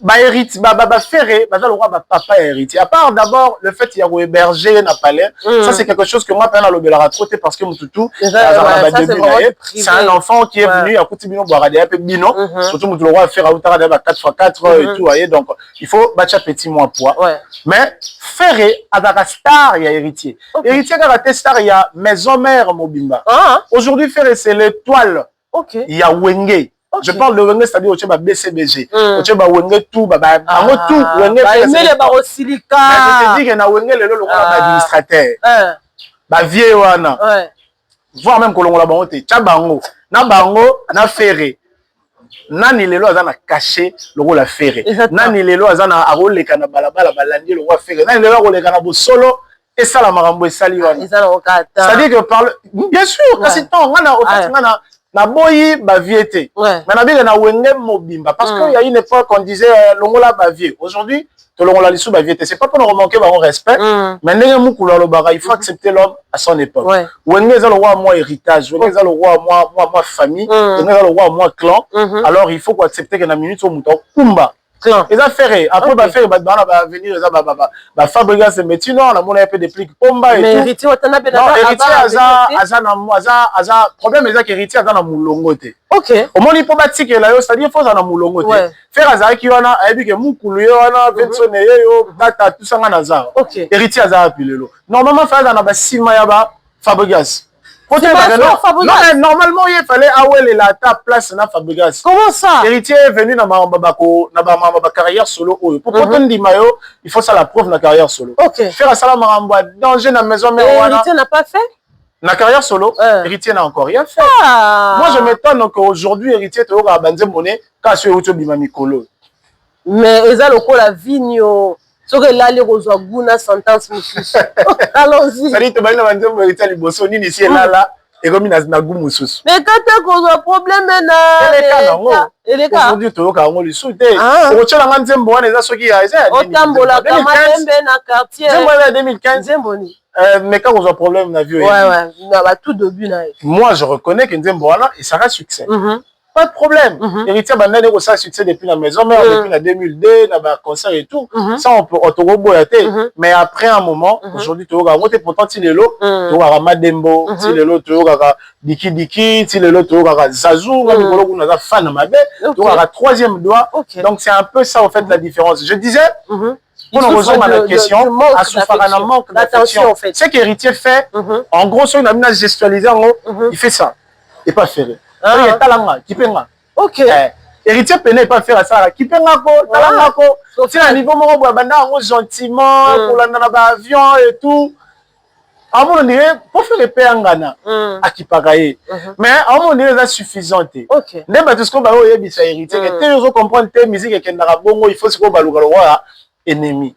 Speaker 1: ba héritier ba ferré ba za le roi ba papa héritier à part d'abord le fait il y a héberger na palais ça c'est quelque chose que moi pendant le belara troté parce que mututu c'est un enfant qui est venu à côté bino boire des peu bino surtout mutu le roi faire autara ba 4x4 et tout voyez donc il faut battre petit moins poids mais ferré avec star il y a héritier héritier quand star il y a maison mère mobimba aujourd'hui ferré c'est l'étoile il y a wenge. Je parle de Wenge, c'est-à-dire au Tchèba BCBG. Au Tchèba Wenge tout, tout, Wenge.
Speaker 2: Mais les barreaux silica.
Speaker 1: Je te dis que na Wenge, le administrateur. Bah, vieux, wana. Voire même que l'on l'a bangoté. Tchabango. Na bango, na ferré. Nani lelo azana caché le rôle à ferré. Nani lelo azana arole kana balabala balandi le roi ferré. Nani lelo rôle kana bo solo. Et ça, la marambo et sali wana. C'est-à-dire que par bien sûr, kasi temps, ngana, na boyi ba viété mais na bien na wenge mobimba parce que il y a une époque on disait longola ba vieux aujourd'hui to longola lisu ba viété c'est pas pour nous remanquer ba respect mais ndenge mukulu lo baga il faut accepter l'homme à son époque wenge za le roi moi héritage wenge za le roi moi famille wenge za le roi moi clan alors il faut qu'on accepter que na minute au muto kumba ils ont fait après ba faire ba venir ils ba fabriquer ce métier non on a mon un peu de plique pomba et
Speaker 2: mais héritier watana be
Speaker 1: na héritier aza problème les héritier aza na mulongo te au moins il faut bâtir que là c'est-à-dire faut na mulongo te faire aza ki wana ayebi ke mukulu yo wana bensone yo data tout ça ngana za héritier aza apilelo normalement faire na ba sima ya ba Fabregas. Normalement, il fallait avoir la place dans Fabregas.
Speaker 2: Comment ça?
Speaker 1: Héritier est venu dans ma carrière solo. Pour porter un maillot, il faut ça la preuve dans la carrière solo. Faire ça la danger dans la maison.
Speaker 2: Mais héritier n'a pas fait?
Speaker 1: La carrière solo, héritier n'a encore rien fait. Moi, je m'étonne qu'aujourd'hui, héritier est au Rabanze Moné, quand je suis au Bimamikolo.
Speaker 2: Mais ils ont la vigno. So que là les roses guna sentence mususu. Allons-y.
Speaker 1: Ça dit to bana banze mo héritier liboso nini ici là et comme na gu mususu.
Speaker 2: Mais quand tu cause problème na
Speaker 1: aujourd'hui to ka ngo lisute. O tshela nga nzembo wana eza soki ya eza.
Speaker 2: O tambola kama tembe na quartier.
Speaker 1: Nzembo ya 2015
Speaker 2: Nzemboni.
Speaker 1: Mais quand on a problème na vieux.
Speaker 2: Ouais, na tout début na.
Speaker 1: Moi je reconnais que nzembo wana et ça reste succès. Pas de problème. Héritier bandane ko ça succès depuis la maison mais depuis la 2002 na ba concert et tout. Ça on peut autoroboyater mais après un moment aujourd'hui to ga ngote pourtant ti lelo to ga Madembo ti lelo to ga diki ti lelo to ga Zazu ga ngolo kuna za fan mabe to ga troisième doigt. Donc c'est un peu ça en fait la différence. Je disais pour nous rejoindre à la question, à souffrir un manque d'attention. Ce qu'héritier fait, en gros, sur une amina gestualisée, il fait ça. Et pas faire. Il est talanga, qui peut nga. Héritier peine pas faire ça. Qui peut nga ko, talanga ko. C'est un niveau moro bois banda gentiment pour l'anda na avion et tout. À mon niveau, pour faire les péangana, à qui pagaye. Mais à mon niveau, c'est suffisant. Ne pas tout ce qu'on va y héritier. Que tu comprends tes musiques et qu'il bongo, il faut ce qu'on va le voir ennemi.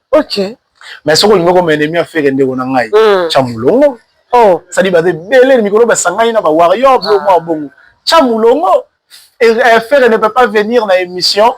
Speaker 1: Mais ce qu'on veut comme ennemi à faire rendre on a chamulongo. Ça dit bah des belles micro bah sangai na ba warrior bongo. Chamulongo et faire ne peut pas venir dans l'émission.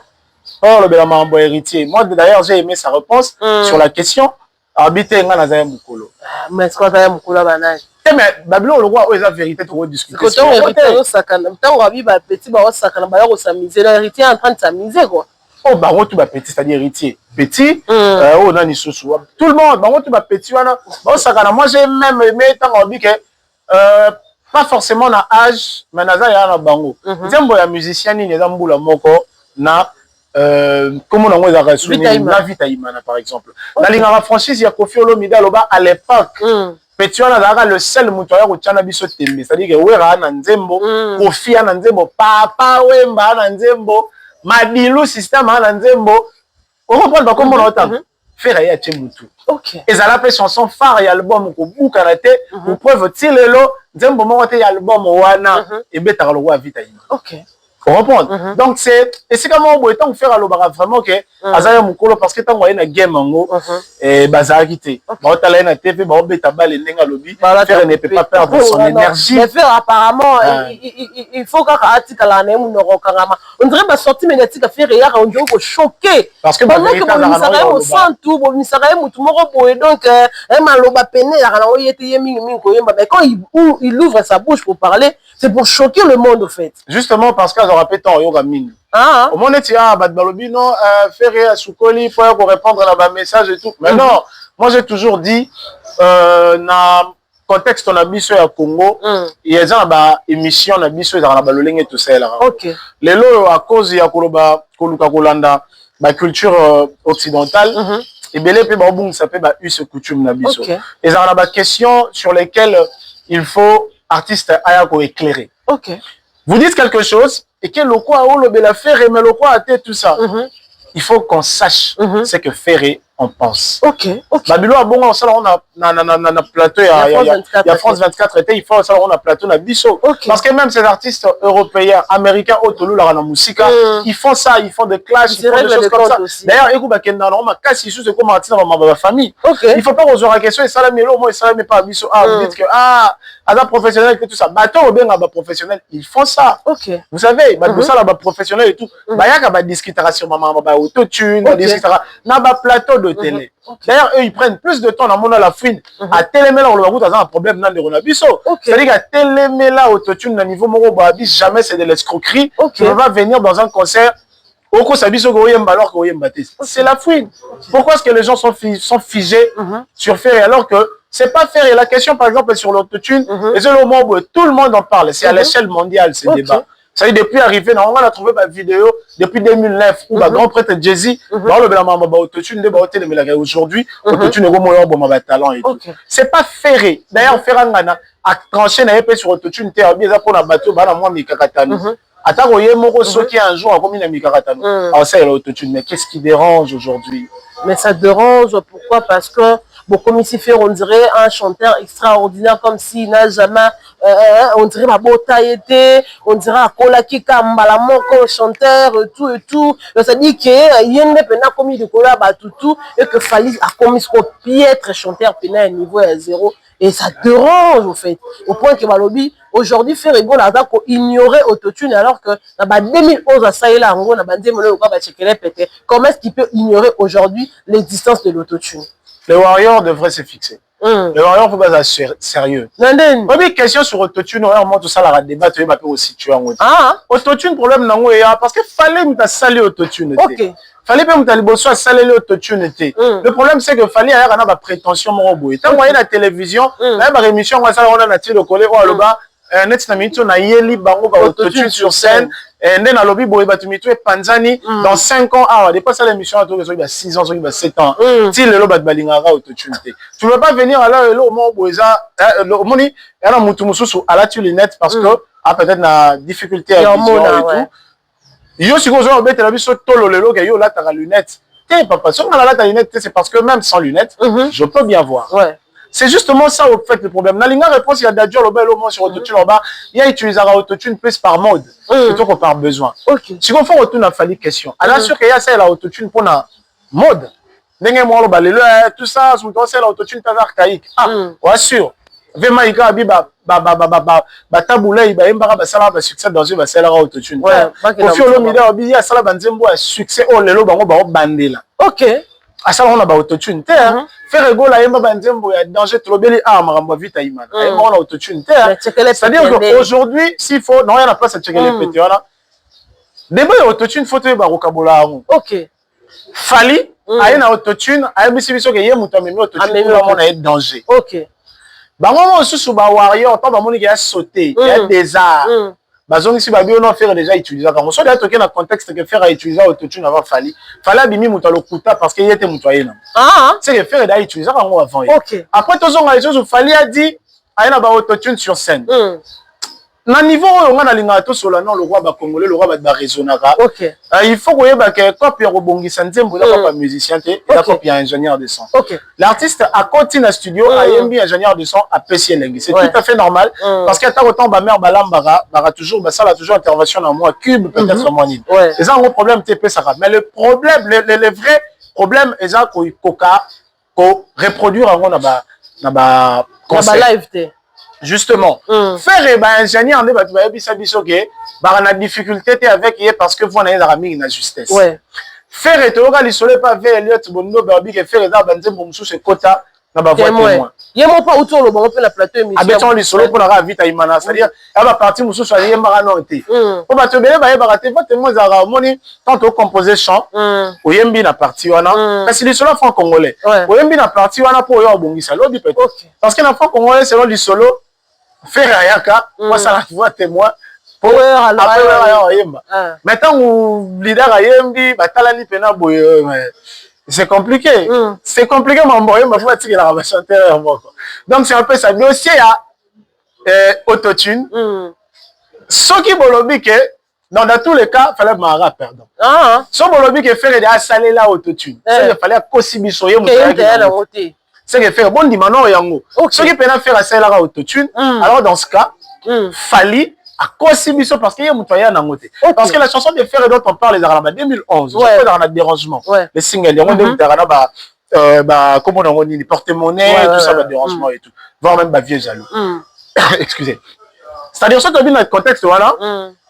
Speaker 1: Oh le bel mambo héritier. Moi d'ailleurs j'ai aimé sa réponse sur la question. Habiter nga na zaya mukolo.
Speaker 2: Mais est-ce qu'on a mukolo banane?
Speaker 1: Mais Babylone le roi la vérité trop discuter.
Speaker 2: Quand on héritier au sakana, tant on ba petit ba au sakana ba yo s'amuser, l'héritier en train de s'amuser quoi.
Speaker 1: Oh baron tout ba petit c'est-à-dire héritier. Petit oh nani sousou. Tout le monde baron tout ba petit wana. Ba sakana moi j'ai même aimé tant on dit que pas forcément na âge mais na za ya na bango. Nzembo ya musicien ni neza mbula moko na comment on a reçu la Vitaïmana par exemple. La ligne à franchise il y a Kofi Olomide Aloba à l'époque. Petit on a le seul mutoya ko tchana biso tembe. C'est-à-dire que wera na nzembo, Kofi na nzembo, Papa Wemba na nzembo, Madilu système na nzembo. On comprend pas comment on entend. Faire ya tchemutu. Et ça l'appelle chanson phare et album ko bukarate pour preuve tilelo nzembo mo te album wana et beta lo wa Vitaïmana. comprendre. Donc c'est et c'est comme on tant faire alobara vraiment que azaya mukolo parce que tant voyé na game ngo et bazarité ba tala na TV ba obeta balle ndenga lobi faire ne peut pas perdre son énergie.
Speaker 2: Mais faire apparemment il faut ka atika la na munoko kangama on dirait ba sortie médiatique faire ya on dirait ko choquer
Speaker 1: parce que
Speaker 2: ba misara au centre bo misara mutu moko boye donc maloba peine la na oyete yemi mingi ko yemba mais quand il ouvre sa bouche pour parler c'est pour choquer le monde au fait.
Speaker 1: Justement parce qu'ils ont rappelé tant yoga mine. Au moment où tu as Badbalobi, non, faire à Soukoli, il faut répondre à nos messages et tout. Mais non, moi j'ai toujours dit, dans le contexte on a biso à Congo, il y a des émissions on a biso dans la baloleng et tout ça là.
Speaker 2: OK.
Speaker 1: Les lots à cause il y a Koloba, Koluka Kolanda, la culture occidentale. Et bien les pays ça peut ba us coutume na biso. Et ça on a des questions sur lesquelles il faut artiste ayako éclairé.
Speaker 2: OK.
Speaker 1: Vous dites quelque chose et que le quoi ou le la faire mais le quoi a tout ça. Il faut qu'on sache ce que Ferré on pense.
Speaker 2: OK.
Speaker 1: Babylone a bon on a na plateau il y a France 24 était il faut ça on a plateau na biso. Parce que même ces artistes européens, américains autour la musique, ils font ça, ils font des clashs, ils font des choses comme ça. D'ailleurs, écoute bakenda on ma casse ici c'est comme artiste dans ma famille. Il faut pas poser la question et ça la mélo moi ça mais pas biso vous dites que ada professionnel que tout ça bateau bien ba professionnel ils font ça. Vous savez ba ça là ba professionnel et tout ba yaka ba discuter sur maman ba autotune ba discuter na ba plateau de télé. D'ailleurs eux ils prennent plus de temps dans mon la fine à télémé là on le voit dans un problème dans le biso. C'est-à-dire qu'à télémé là autotune na niveau moko ba jamais c'est de l'escroquerie. Tu vas venir dans un concert c'est la fouine. Pourquoi est-ce que les gens sont figés sur Ferré alors que c'est pas Ferré. La question par exemple sur l'autotune, et c'est le moment où tout le monde en parle. C'est à l'échelle mondiale ce débat. Ça y est, depuis arrivé, on a trouvé ma vidéo depuis 2009 où le grand prêtre Jay-Z, aujourd'hui, l'autotune est un talent et tout. C'est pas Ferré. D'ailleurs, Ferré a tranché sur l'autotune, pour la bateau, attends, qui un jour a commis la Mikaratano. Alors ça, il y a l'autotune. Mais qu'est-ce qui dérange aujourd'hui?
Speaker 2: Mais ça dérange, pourquoi? Parce que comme ici, on dirait un chanteur extraordinaire, comme s'il n'a jamais, on dirait ma beauté, on dirait un kolaki kambala moko chanteur, et tout. Ça dit que il y a un commis de kola tout et que Fali a commis ce piètre chanteur pénal à niveau à zéro. Et ça dérange, au fait. Au point que Balobi, aujourd'hui, fait rigolo à ça qu'on ignorait autotune alors que, dans 2011, à Saïla, on a bandé, comment est-ce qu'il peut ignorer aujourd'hui l'existence de l'autotune?
Speaker 1: Les Warriors devraient se fixer. Les Warriors, il faut pas être sérieux. Première question sur l'autotune, on monte tout ça, la débat, tu vas aussi tuer en autotune, problème, parce qu'il fallait que tu salué l'autotune. Fallait pas que tu salué l'autotune. Le problème, c'est que fallait avoir une prétention. Tant que la télévision, la émission, on a nature de coller au bas. Net na minute na yeli bango ba autotune sur scène et nden na lobby boy batumito e Panzani dans 5 ans depuis ça l'émission a tourné il y a 6 ans il y a 7 ans si le lobat balingara autotune tu ne peux pas venir là le moment boyza le moni yana mutu mususu ala tu lunettes parce que peut-être na difficulté à vision et tout yo si vous avez la biso tolo lelo que yo là ta lunettes papa si on a là ta lunette c'est parce que même sans lunettes je peux bien voir. C'est justement ça au fait le problème. Nalinga réponse il y a d'adieu le bel au moins sur autotune là-bas, il y a utilisé l'autotune plus par mode plutôt que par besoin. Si on fait autotune a fallu question. Alors sûr qu'il y a ça la autotune pour la mode. N'engagez moi le balé tout ça sous c'est l'autotune pas archaïque. Ouais sûr. Vraiment il gabi ba taboula il ba embara ba sala ba succès dans une ba sala autotune. Au fur et à mesure il y a sala banzembo a succès oh lelo bango ba bandela. À ça on a ba autotune faire rigolo la yemba banzembo ya danger trop beli marambo vite aimana on a autotune c'est-à-dire qu'aujourd'hui s'il faut non il y a la place à checker les pétés voilà débat autotune faut te ba rokabola Fali a une autotune a bisi biso ke ye mutu amemi autotune pour mon être danger bango mosusu ba warrior to ba moni ki a sauter il y a des arts bazongi si babio non faire déjà utiliser quand on soit là toqué dans contexte que faire utiliser autotune avant Fali bimi mutu lokuta parce qu'il était mutoyé là c'est que faire d'ailleurs utiliser quand on avant après tous on a les choses Fali a dit a une autotune sur scène na niveau oyo nga nalinga to solana le roi ba congolais le roi ba raisonnaka
Speaker 2: OK
Speaker 1: il faut que yeba que copie robongisa nzembo la pas musicien te la copie ingénieur de son
Speaker 2: OK
Speaker 1: l'artiste a continué na studio a yembi ingénieur de son a PC lengi c'est tout à fait normal parce que tant autant ba mère balambara bara toujours ba ça toujours intervention dans moi cube peut-être moi ni c'est un gros problème TP ça mais le problème le vrai problème est ça ko koka ko reproduire avant na ba
Speaker 2: live te
Speaker 1: justement faire ba ingénieur ne ba tu ba bisa biso ke ba na difficulté te avec ye parce que vous na za mingi na justesse faire et toka lisole pas vers Elliot Bondo ba bi ke faire za ba nzembo musu se kota na ba voix témoin
Speaker 2: yemo pas autour le bon pe la plateau émission
Speaker 1: abeton lisole pour la vite imana c'est-à-dire ya ba partie musu so ye mara non te po ba to bele ba ye ba te voix témoin za moni tant au composer chant o yembi na partie wana parce que lisole franc congolais o yembi na partie wana po yo bongisa lobi peut-être parce que na franc congolais selon lisole faire ayaka moi ça la voix témoin pour après yemba maintenant ou leader ayembi batalani pena boye c'est compliqué mambo yemba faut attirer la chanteur donc c'est un peu ça dossier à autotune ce qui bolobi que dans tous les cas fallait mara pardon so bolobi que faire des salé la autotune il fallait kosibiso yemba c'est que faire bon dimano yango ce qui peut faire ça la autotune alors dans ce cas fallait à kosibiso parce qu'il y a mutoya na ngote parce que la chanson de faire dont on parle les arabes 2011 c'est dans un dérangement les singles on dit darana ba comment on dit porte-monnaie tout ça le dérangement et tout voire même ba vieux jaloux excusez c'est-à-dire ça dans le contexte voilà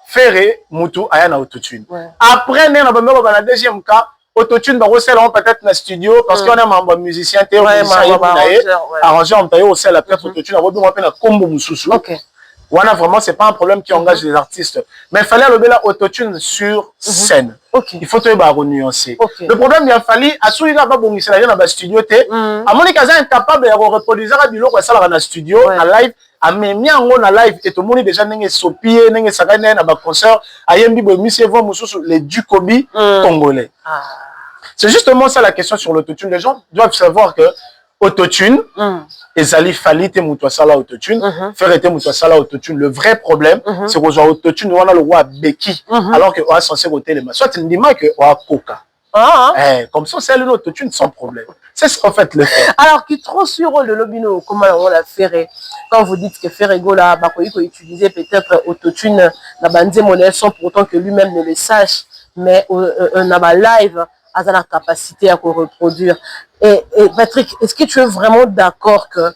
Speaker 1: faire mutu aya na autotune après na ba na deuxième cas autotune ba recel peut-être na studio parce qu'on a membre musicien té arrangeur on taille au sel peut-être autotune on va na combo mususu voilà, vraiment, c'est pas un problème qui engage les artistes. Mais il fallait lever la autotune sur scène. Il faut te nuancer. Le problème, il a fallu, à ce moment-là, bon, il dans le studio, à mon écart, incapable de reproduire un bilot dans le studio, en live, à même en live, et tout le monde déjà n'est sopié, n'est sagane, à concert, à yembi, monsieur, les Dukobi congolais. C'est justement ça la question sur l'autotune. Les gens doivent savoir que autotune, et Zali Fali te mutua sala autotune, faire était mutua sala autotune. Le vrai problème, c'est qu'on a autotune, on a le roi Beki, alors qu'on a censé voter les mains. Soit il dit que on a Coca. Comme ça, c'est une autotune sans problème. C'est ce qu'en fait le fait.
Speaker 2: Alors, qui est trop sur le lobino, comment on l'a fait quand vous dites que Ferrego là, il faut utiliser peut-être autotune, la bande monnaie sans pour autant que lui-même ne le sache, mais on a live. À la capacité à reproduire. Et Patrick, est-ce que tu es vraiment d'accord que,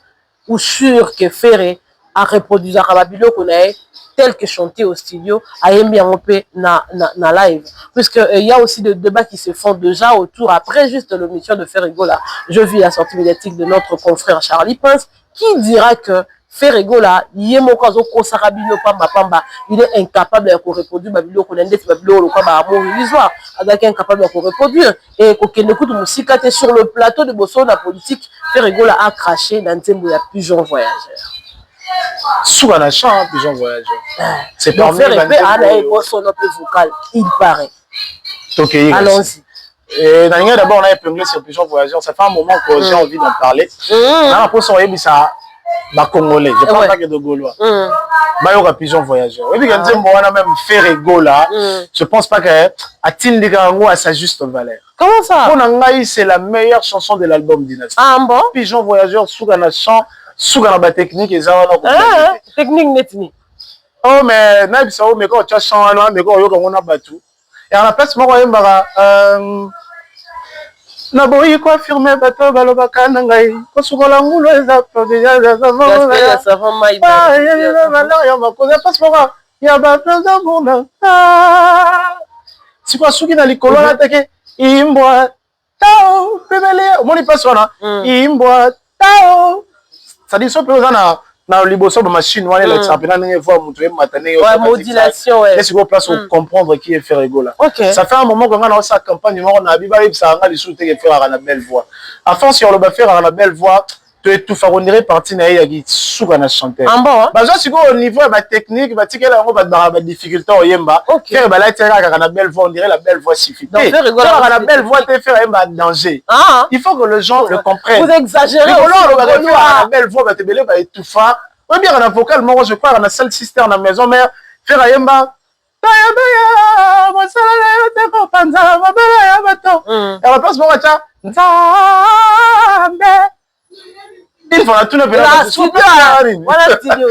Speaker 2: ou sûr que Ferré a reproduit Arababilo qu'on a tel que chanté au studio, a aimé en na live? Puisque il y a aussi des débats qui se font déjà autour, après juste l'émission de Ferrego là, je vis la sortie médiatique de notre confrère Charlie Prince, qui dira que Ferrego là, il est incapable de reproduire Babilo qu'on a des Babilo le quoi amour illusoire, avec incapable de reproduire et qu'on écoute musique sur le plateau de Bosso la politique, Ferrego là a craché dans Nzembo ya pigeon voyageur.
Speaker 1: Sous un chant pigeon voyageur.
Speaker 2: C'est pas Ferrego a Bosso notre vocal, il paraît. Allons-y.
Speaker 1: Et d'abord on a épinglé sur pigeon voyageur, ça fait un moment que j'ai envie d'en parler. Là pour son ça congolais, je parle pas que de Gaulois. Bayoka pigeon voyageur. Et puis quand on a même Ferrego là, je pense pas que Atindigango a sa juste valeur.
Speaker 2: Comment ça?
Speaker 1: Pour c'est la meilleure chanson de l'album Dynasty.
Speaker 2: Ah bon?
Speaker 1: Pigeon voyageur sous un chant, sous un technique et ça
Speaker 2: technique netni.
Speaker 1: Oh mais nabi ça mais quand tu as chant là mais quand on a battu. Et on a place moi na boyi ko affirmer bato balobaka na ngai ko sukola ngulo eza provision za
Speaker 2: savon mai ba
Speaker 1: ya makoza passeport ya ba plaza mona si kwa suki na likolo na teke imbwa tao pebele moni passeport na imbwa tao ça dit so pe ozana na liboso ba machine wana la tsapena ndenge voix mutu e matane yo
Speaker 2: modulation
Speaker 1: laisse go place pour comprendre qui est Ferrego là. Ça fait un moment qu'on a dans sa campagne on a biba ça nga li souté que faire la belle voix. À force sur le ba faire la belle voix tu es tout faronnerie partie na ya qui souka na chanter.
Speaker 2: Ah bon?
Speaker 1: Bah ça au niveau ba technique ba tikela ngo ba difficulté o yemba. Faire ba la tera ka na belle voix on dirait la belle voix suffit. Donc la belle voix te faire yemba danger. Il faut que les gens le comprennent.
Speaker 2: Vous exagérez.
Speaker 1: La belle voix ba te belé ba étouffa Ouais, bien, un vocal, moi, je crois, on a seul sister dans la maison, mais faire un yemba. Et à la place, moi, il faut la tourner vers la studio.
Speaker 2: Voilà, studio.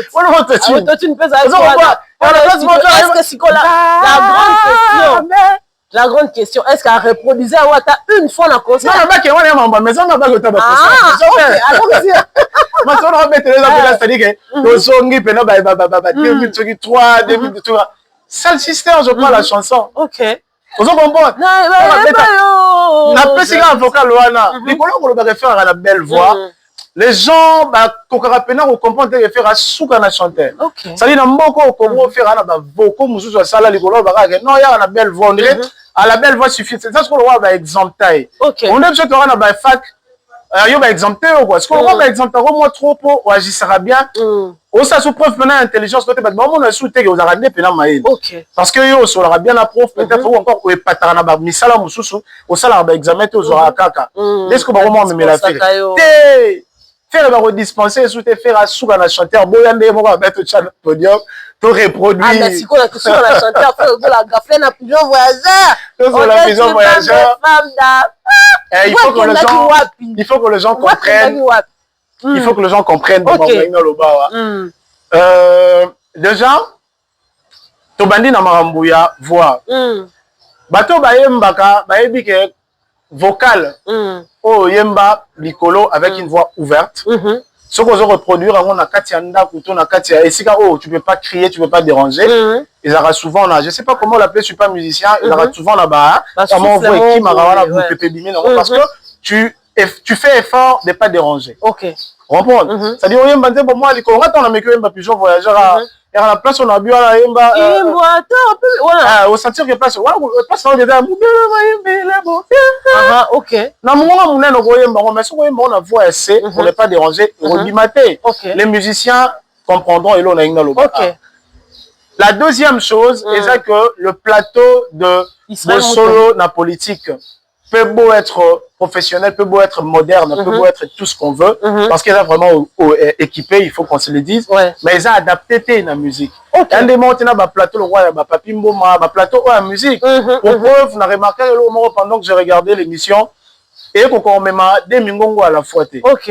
Speaker 2: La grande question, est-ce qu'elle reproduisait Awata une fois dans le concert?
Speaker 1: Non, mais on est en maison, on n'a pas de temps. Ma soeur a mettre les appels, c'est-à-dire que le son qui peut 3, 2003. Seul sister, je prends la chanson.
Speaker 2: Ok.
Speaker 1: Vous comprenez? On a fait un vocal, les collègues on va faire la belle voix. Les gens, quand on comprend que faire un souk à chanter. Ça dit, dans beaucoup, comment faire un vocal, nous sommes à la rigolo, non, il y a une belle voix. À la belle voix suffit. C'est ça ce qu'on va exempter. On est sûr qu'on a un fac. Il y a un exempté ou quoi? Est-ce qu'on va exempter moi trop pour agir ça bien? On ça sous preuve maintenant intelligence côté parce que on a souhaité que vous arrêtez pendant maïl. Parce que yo on aura bien la prof peut-être ou encore ou pas na ba misala mususu au sala ba examen to zora kaka. Est-ce que ba vraiment me la faire? Faire ba redispenser sous te faire à sous na chanteur boyande mo ba mettre au chat podium to reproduire.
Speaker 2: Ah si quoi la question la chanteur faire la gafle na plusieurs voyageurs.
Speaker 1: On a plusieurs voyageurs. Il faut que les gens comprennent. Il faut que les gens comprennent. Déjà, tobandi na marambuya voix. Bato bayembaka bayebi ke vocal. Oh yemba likolo avec une voix ouverte. Ce qu'on veut reproduire, on a katia ndaku, on a katia esika oh tu peux pas crier, tu peux pas déranger. Ils aura souvent là, je sais pas comment l'appeler, je suis pas musicien, ils aura souvent là-bas. Comment voix qui m'a pépé bimé parce que tu fais effort de pas déranger. Comprendre. C'est-à-dire on yemba pour moi likolo on a mis que yemba plusieurs voyageurs et à la place on a bu à la yemba voilà au sentir que place voilà place on était
Speaker 2: OK
Speaker 1: na monga munene ko yemba mais so ko yemba on a voix assez pour ne pas déranger redimater les musiciens comprendront et l'on a une la deuxième chose c'est que le plateau de solo na politique peut beau être professionnel, peut beau être moderne, peut beau être tout ce qu'on veut, parce qu'il est vraiment équipé, il faut qu'on se le dise, mais ils ont adapté la musique. Un des mots, il y a un plateau, le roi, il y a un papi mboma, un plateau, la musique. Pour preuve, on a remarqué pendant que j'ai regardé l'émission, et qu'on met des mingongo à la fois.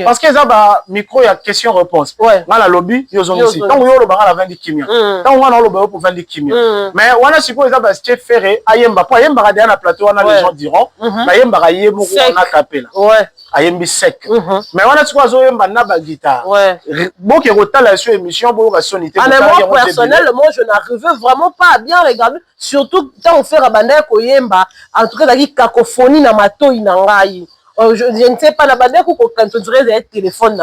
Speaker 1: Parce qu'ils ont un micro, il y a question-réponse. Dans la lobby, ils ont ici. Tant qu'on a le bar à la 20 kimia. Tant qu'on a le bar pour 20 kimia. Mais on a supposé que c'est chef ferré, ayemba. Pour ayemba, il y a un plateau, on a les gens diront. Ayemba, il y a un capé là. Ayembi sec. Mais on a supposé que c'est un guitare. Bon, qui est la sur émission, bon, la sonité.
Speaker 2: Moi, personnellement, je n'arrivais vraiment pas à bien regarder. Surtout quand on fait Rabanda Koyemba, en tout cas, il y a une cacophonie dans ma toile. Je ne sais pas, quand on dirait un téléphone.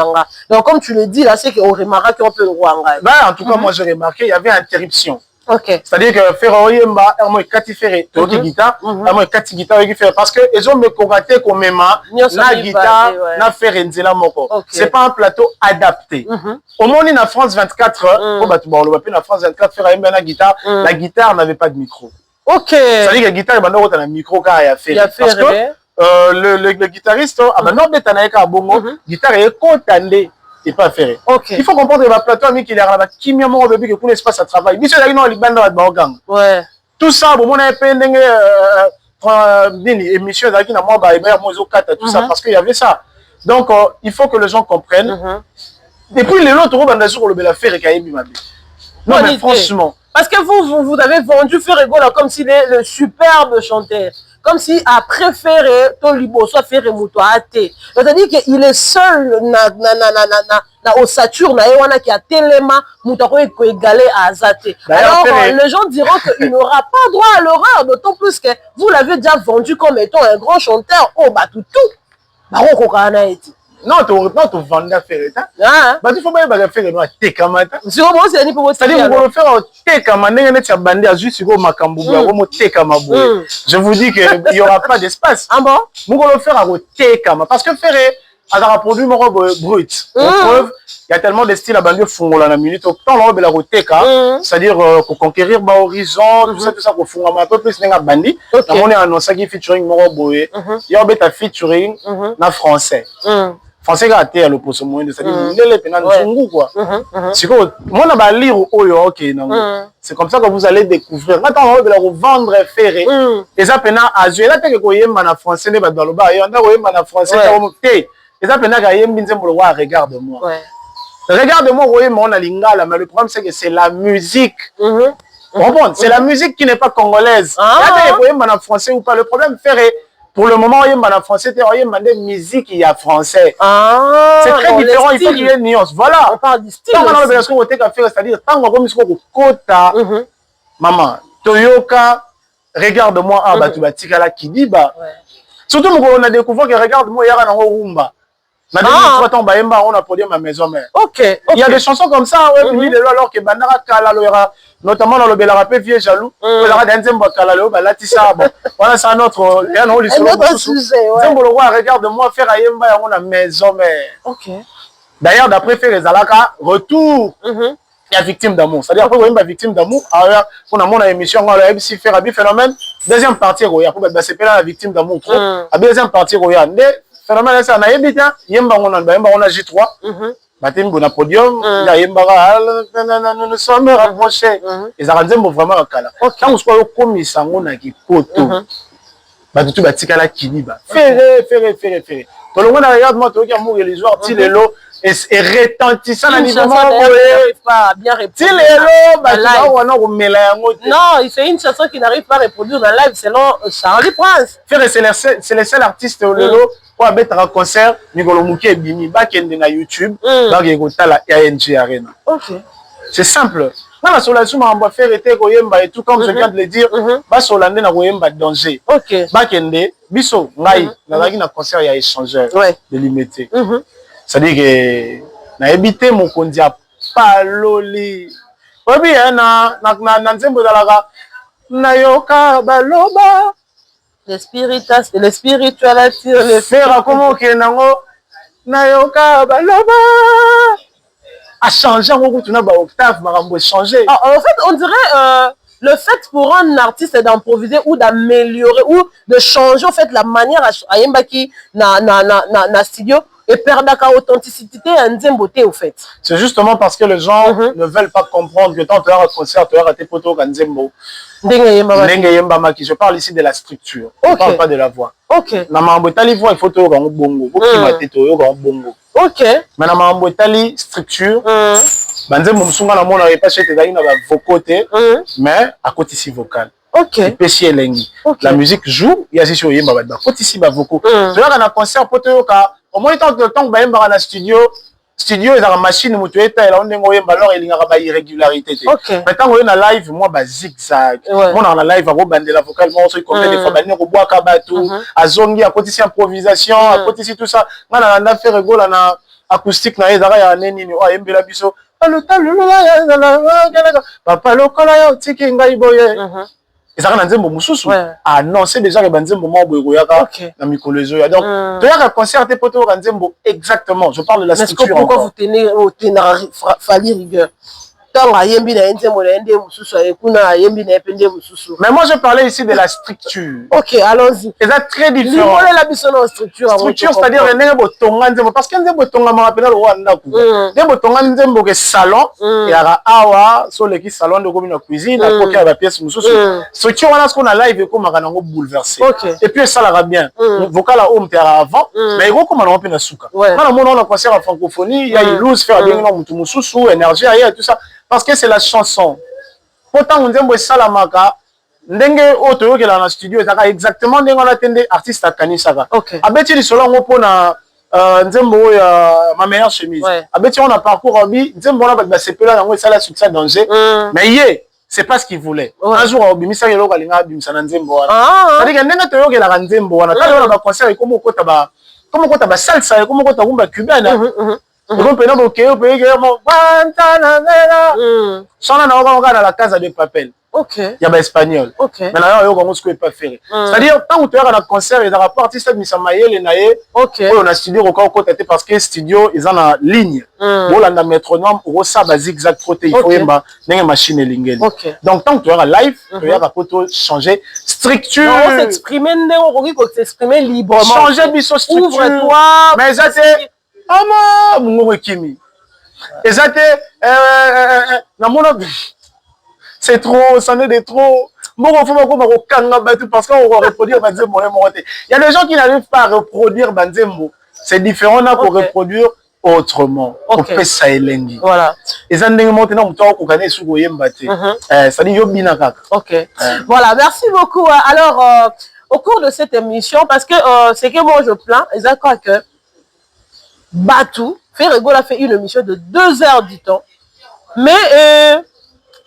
Speaker 2: Donc, comme tu le dis, là, c'est qu'on remarque qu'on peut le voir.
Speaker 1: En tout cas, moi, j'ai remarqué, il y avait interruption. C'est-à-dire que faire Oyemba, moi, Kati Ferré, tu guitare, moi, Kati guitare, parce que ils ont me coraté comme même la guitare, na faire Nzela Moko. C'est pas un plateau adapté. Au moins, en France 24, la France 24, faire Oyemba, la guitare n'avait pas de micro. C'est-à-dire que la guitare, il y a un micro car il y a fait. Parce que le guitariste, non, mais t'en as qu'à bongo, guitare est contandé. Et pas faire. Il faut comprendre que le plateau, il y a un kimia mon bébé qui pour l'espace à travail. Monsieur, il y a une bande de Baogang. Tout ça, bon, on a pendant émission qui n'a moi tout ça parce qu'il y avait ça. Donc, il faut que les gens comprennent. Et puis, les autres, on va sur le bel affaire et qu'il y a non, mais franchement.
Speaker 2: Parce que vous avez vendu Ferrego là comme s'il est le superbe chanteur. Comme si a préféré Tolibo soit faire Moutouate. C'est-à-dire qu'il est seul au Saturne qui a tellement Moutouate qui est égalé à Azate. Alors les gens diront qu'il n'aura pas droit à l'horreur, d'autant plus que vous l'avez déjà vendu comme étant un grand chanteur. Oh bah tout. Baroko Kana été.
Speaker 1: Non, tu vends la ferreta. Il faut pas faire le tekamata.
Speaker 2: C'est-à-dire que vous
Speaker 1: faire tekamata, juste je vous dis qu'il n'y aura pas d'espace.
Speaker 2: Ah bon?
Speaker 1: Vous allez faire un tekama. Parce que faire un produit brut. Preuve, il y a tellement de styles à bandir fungola na minute. Tant l'on la teka, c'est-à-dire pour conquérir horizon, tout ça pour fungola un peu plus n'enga bandi. On est annoncé qui featuring moro boye. Il y a un featuring na français. français ka te ya loposo moyendo c'est-à-dire ndele pena nzungu quoi siko mona ba lire oyo OK nango c'est comme ça que vous allez découvrir maintenant on va vendre ferré et ça pena azue la teke ko yemba na français ne ba daloba yo nda ko yemba na français ta te et ça pena ka yembi nzembo wa regarde-moi regarde-moi ko yemba on a lingala mais le problème c'est que c'est la musique c'est la musique qui n'est pas congolaise la teke ko yemba na français ou pas le problème ferré. Pour le moment, il y a français, il y a des musiques, il y a français. C'est très différent, il faut qu'il y ait une nuance. Voilà. On parle du style. C'est-à-dire, tant qu'on kota, maman, Toyoka, regarde-moi, Batubatika la Kidiba. Surtout, on a découvert que regarde-moi, il y a un rumba. On a produit ma maison mère. Il y a des chansons comme ça, alors que Bandara Kala, notamment dans le Belarapé vieux jaloux, voilà, c'est un autre sujet. Regarde-moi faire Ayemba on a maison mère. D'ailleurs, d'après faire les Alaka, retour. Il y a victime d'amour. C'est-à-dire après une victime d'amour, on a mon émission, on a MC faire un phénomène. Deuxième partie, il y a la victime d'amour. La deuxième partie, il y a phénomène ça na yebita yemba on a J3 batem bona podium la yemba nous nous sommes rapprochés et ça rendait vraiment kala quand on soit comme sango na kipoto ba tout batika la kiniba faire to le monde regarde moi to ki amour religieux ti lelo et retentissant à niveau
Speaker 2: pas bien répondre non il fait une chanson qui n'arrive pas à reproduire dans live selon Charlie Prince
Speaker 1: c'est les seuls artistes lelo pour mettre un concert Nicolo Mouké Bimi bakende na YouTube donc ekotala ANG Arena. C'est simple. Dans la solution on va faire été koyemba et tout comme je viens de le dire ba solande na koyemba danger. Bakende biso ngai nazaki na concert ya échangeur de limité. C'est-à-dire que na éviter mon kondia paloli. Obi na nzembo dalaka na yoka baloba
Speaker 2: le spiritualité, le
Speaker 1: faire comment que nango na yoka baloba a changé en tu na ba octave marambo changer.
Speaker 2: En fait, on dirait le fait pour un artiste d'improviser ou d'améliorer ou de changer en fait la manière à yembaki na studio et perdre la authenticité en nzemboté au fait.
Speaker 1: C'est justement parce que les gens ne veulent pas comprendre que tant tu as un concert, tu as raté poto kan nzembo. Je parle ici de la structure. Je ne parle pas de la voix. Na mambo tali voix il faut to ko bongo. Bokimate to yo ko bongo. Mais na mambo tali structure. Banzembo musunga na mona pas chez tezali na ba vocoté mais à côté ici vocal. La musique joue, il y a ici yemba ba côté ici ba vocaux. Tu vois na concert poto ka au moins tant que ba yemba na studio ils ont la machine mutu eta ela ondengo yemba alors il y a ba irrégularité. Maintenant on est na live moi ba zigzag. Moi na live a bandela vocal moi so combien de fois ba ne ko bois ka batou azongi à côté ici improvisation à côté ici tout ça. Moi na faire rigolo na acoustique na ezaka ya neni ni o yembela biso. Papa lokola ya tiki ngai boye. ezaka na nzembo mususu annoncer déjà que banzembo mo boyeko yaka na mikolo ezo ya donc to yaka concert te poto ka nzembo exactement je parle de la structure.
Speaker 2: Mais pourquoi vous tenez au tenir fali rigueur tanga yembi na nzembo na ndé mususu ekuna yembi na pende mususu.
Speaker 1: Mais moi je parlais ici de la structure.
Speaker 2: OK, allons-y.
Speaker 1: C'est très différent.
Speaker 2: Limole la biso na structure
Speaker 1: c'est-à-dire ndenge botonga nzembo parce que nzembo tonga ma rappela lo wanda ku ndenge botonga nzembo ke salon ya awa so le ki salon de comme na cuisine na kokia ba pièce mususu structure wana ce qu'on a live ko makana ngo bouleversé et puis ça la bien vocal à home terre avant mais iko ko mana na suka na mona on a concert en francophonie il y a Ilous faire bien na mutu mususu énergie et tout ça parce que c'est la chanson pourtant nzembo salamaka ndenge oto yokela na studio ezaka exactement ndenge on attendait artiste akanisaka abeti lisolo ngo pona nzembo ya ma meilleure chemise abeti on a parcours bi nzembo na ba sepela ngo sala succès danger mais yé c'est pas ce qu'il voulait un jour obimisa yelo kalinga abimisa na nzembo wana c'est-à-dire que ndenge to yokela nzembo wana tala na ba concert comme kota ba salsa comme kota kumba cubaine on peut pas que on peut mo bantana mera sona na oka na la casa de papel. Il y a espagnol. Mais là, il y a un peu pas faire. C'est-à-dire, quand tu as un concert, il y a un artiste qui on a studio parce que studio, ils ont une ligne. On a un métronome, on a un zigzag trotté, il faut une machine lingel. Donc, tant que tu as un live, tu as un changer structure.
Speaker 2: On s'exprimer librement.
Speaker 1: Changer biso structure.
Speaker 2: Ouvre-toi.
Speaker 1: Mais ça, c'est ama mungo kimi ezate c'est trop, ça n'est de trop. Parce qu'on va reproduire Banzembo. Il y a des gens qui n'arrivent pas à reproduire Banzembo. C'est différent là pour reproduire autrement.
Speaker 2: Okay. Voilà.
Speaker 1: Et ça dit
Speaker 2: ok. Voilà, merci beaucoup. Alors, au cours de cette émission, parce que c'est que moi je plains, et ça crois que Batou, Ferrego a fait une émission de 2 heures du temps. Mais